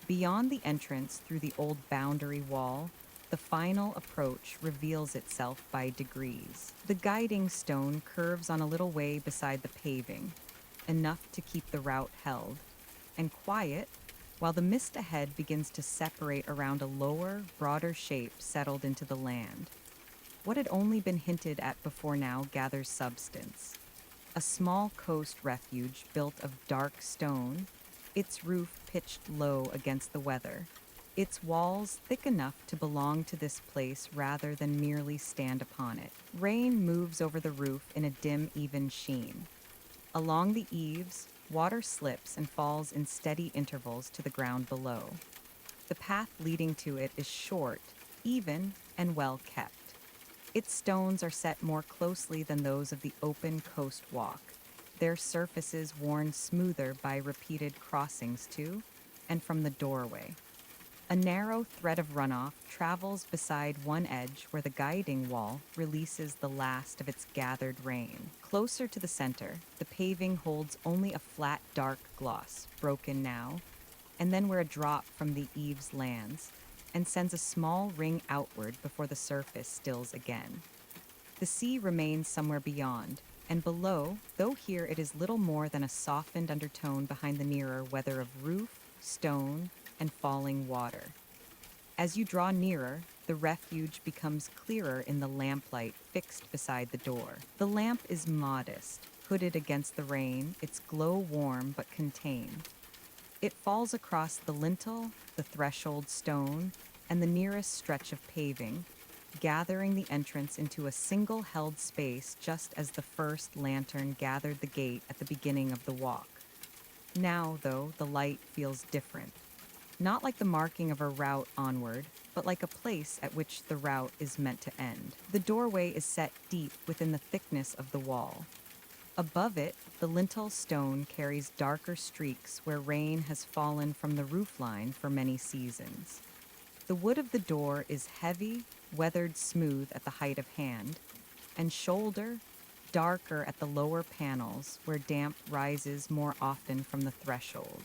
Beyond the entrance through the old boundary wall, the final approach reveals itself by degrees. The guiding stone curves on a little way beside the paving, enough to keep the route held, and quiet, while the mist ahead begins to separate around a lower, broader shape settled into the land. What had only been hinted at before now gathers substance. A small coast refuge built of dark stone, its roof pitched low against the weather, its walls thick enough to belong to this place rather than merely stand upon it. Rain moves over the roof in a dim, even sheen. Along the eaves, water slips and falls in steady intervals to the ground below. The path leading to it is short, even, and well kept. Its stones are set more closely than those of the open coast walk, their surfaces worn smoother by repeated crossings to and from the doorway. A narrow thread of runoff travels beside one edge where the guiding wall releases the last of its gathered rain. Closer to the center, the paving holds only a flat, dark gloss, broken now, and then where a drop from the eaves lands and sends a small ring outward before the surface stills again. The sea remains somewhere beyond, and below, though here it is little more than a softened undertone behind the nearer weather of roof, stone, and falling water. As you draw nearer, the refuge becomes clearer in the lamplight fixed beside the door. The lamp is modest, hooded against the rain, its glow warm but contained. It falls across the lintel, the threshold stone, and the nearest stretch of paving, gathering the entrance into a single held space just as the first lantern gathered the gate at the beginning of the walk. Now, though, the light feels different. Not like the marking of a route onward, but like a place at which the route is meant to end. The doorway is set deep within the thickness of the wall. Above it, the lintel stone carries darker streaks where rain has fallen from the roofline for many seasons. The wood of the door is heavy, weathered smooth at the height of hand, and shoulder, darker at the lower panels where damp rises more often from the threshold.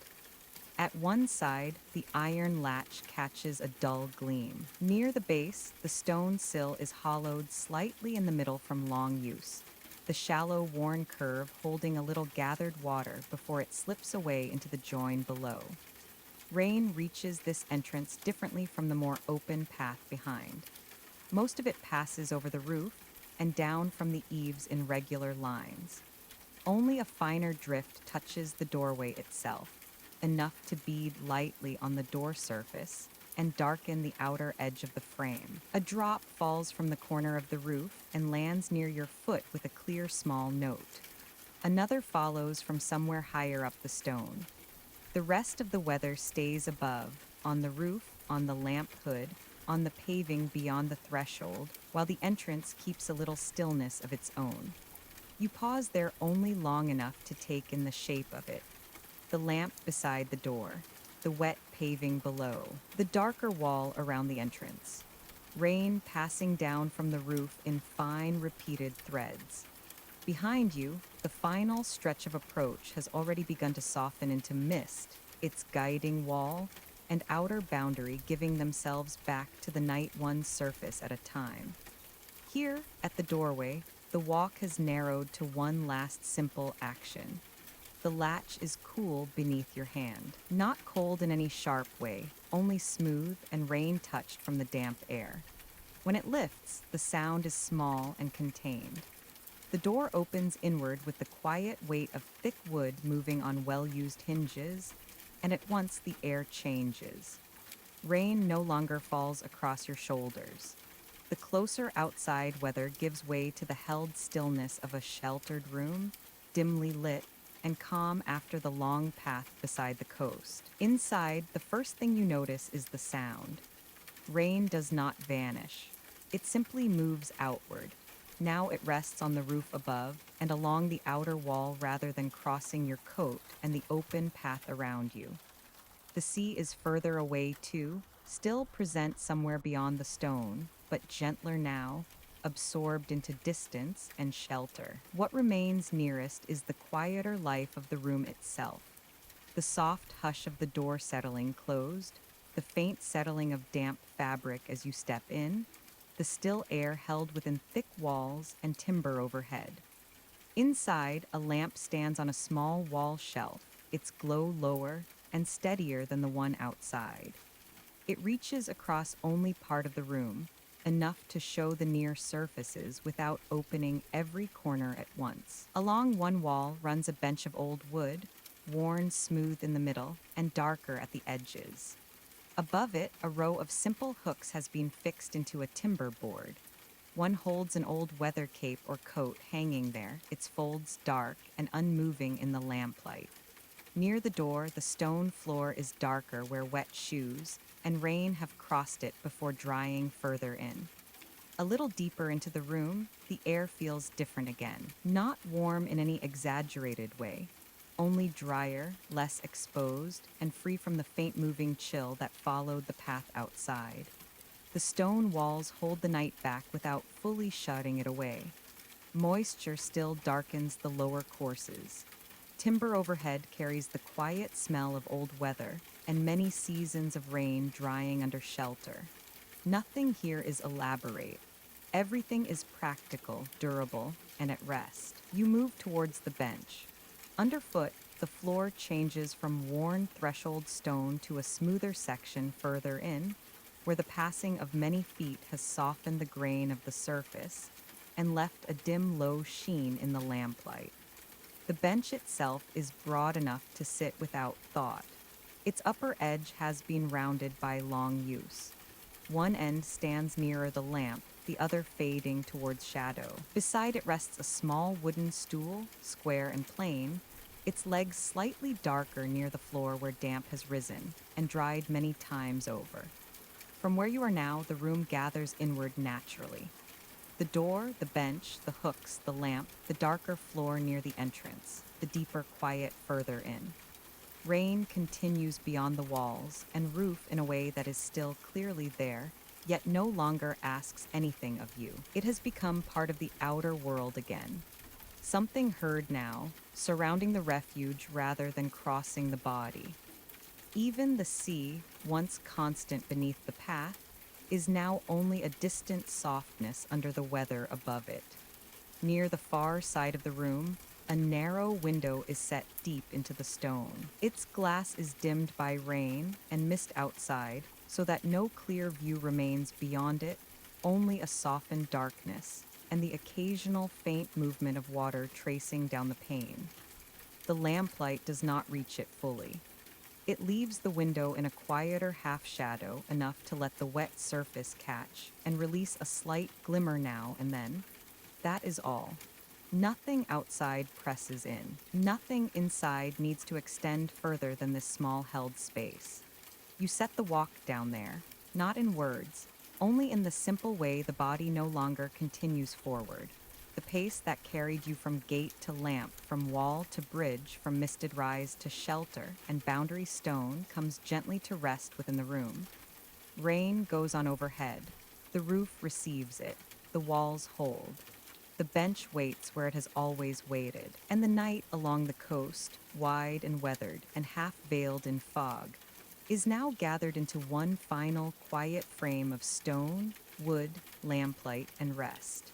At one side, the iron latch catches a dull gleam. Near the base, the stone sill is hollowed slightly in the middle from long use, the shallow, worn curve holding a little gathered water before it slips away into the join below. Rain reaches this entrance differently from the more open path behind. Most of it passes over the roof and down from the eaves in regular lines. Only a finer drift touches the doorway itself, enough to bead lightly on the door surface and darken the outer edge of the frame. A drop falls from the corner of the roof and lands near your foot with a clear small note. Another follows from somewhere higher up the stone. The rest of the weather stays above, on the roof, on the lamp hood, on the paving beyond the threshold, while the entrance keeps a little stillness of its own. You pause there only long enough to take in the shape of it. The lamp beside the door, the wet paving below, the darker wall around the entrance. Rain passing down from the roof in fine, repeated threads. Behind you, the final stretch of approach has already begun to soften into mist, its guiding wall and outer boundary giving themselves back to the night one surface at a time. Here, at the doorway, the walk has narrowed to one last simple action. The latch is cool beneath your hand, not cold in any sharp way, only smooth and rain-touched from the damp air. When it lifts, the sound is small and contained. The door opens inward with the quiet weight of thick wood moving on well-used hinges, and at once the air changes. Rain no longer falls across your shoulders. The closer outside weather gives way to the held stillness of a sheltered room, dimly lit, and calm after the long path beside the coast. Inside, the first thing you notice is the sound. Rain does not vanish. It simply moves outward. Now it rests on the roof above and along the outer wall rather than crossing your coat and the open path around you. The sea is further away too, still present somewhere beyond the stone, but gentler now, absorbed into distance and shelter. What remains nearest is the quieter life of the room itself. The soft hush of the door settling closed, the faint settling of damp fabric as you step in, the still air held within thick walls and timber overhead. Inside, a lamp stands on a small wall shelf, its glow lower and steadier than the one outside. It reaches across only part of the room, enough to show the near surfaces without opening every corner at once. Along one wall runs a bench of old wood, worn smooth in the middle and darker at the edges. Above it, a row of simple hooks has been fixed into a timber board. One holds an old weather cape or coat hanging there, its folds dark and unmoving in the lamplight. Near the door, the stone floor is darker where wet shoes and rain have crossed it before drying further in. A little deeper into the room, the air feels different again. Not warm in any exaggerated way, only drier, less exposed, and free from the faint moving chill that followed the path outside. The stone walls hold the night back without fully shutting it away. Moisture still darkens the lower courses. Timber overhead carries the quiet smell of old weather and many seasons of rain drying under shelter. Nothing here is elaborate. Everything is practical, durable, and at rest. You move towards the bench. Underfoot, the floor changes from worn threshold stone to a smoother section further in, where the passing of many feet has softened the grain of the surface and left a dim low sheen in the lamplight. The bench itself is broad enough to sit without thought. Its upper edge has been rounded by long use. One end stands nearer the lamp, the other fading towards shadow. Beside it rests a small wooden stool, square and plain, its legs slightly darker near the floor where damp has risen and dried many times over. From where you are now, the room gathers inward naturally. The door, the bench, the hooks, the lamp, the darker floor near the entrance, the deeper quiet further in. Rain continues beyond the walls and roof in a way that is still clearly there, yet no longer asks anything of you. It has become part of the outer world again. Something heard now, surrounding the refuge rather than crossing the body. Even the sea, once constant beneath the path, is now only a distant softness under the weather above it. Near the far side of the room, a narrow window is set deep into the stone. Its glass is dimmed by rain and mist outside, so that no clear view remains beyond it, only a softened darkness, and the occasional faint movement of water tracing down the pane. The lamplight does not reach it fully. It leaves the window in a quieter half shadow enough to let the wet surface catch and release a slight glimmer now and then. That is all. Nothing outside presses in. Nothing inside needs to extend further than this small held space. You set the walk down there, not in words, only in the simple way the body no longer continues forward. The pace that carried you from gate to lamp, from wall to bridge, from misted rise to shelter and boundary stone comes gently to rest within the room. Rain goes on overhead. The roof receives it. The walls hold. The bench waits where it has always waited, and the night along the coast, wide and weathered and half veiled in fog, is now gathered into one final quiet frame of stone, wood, lamplight, and rest.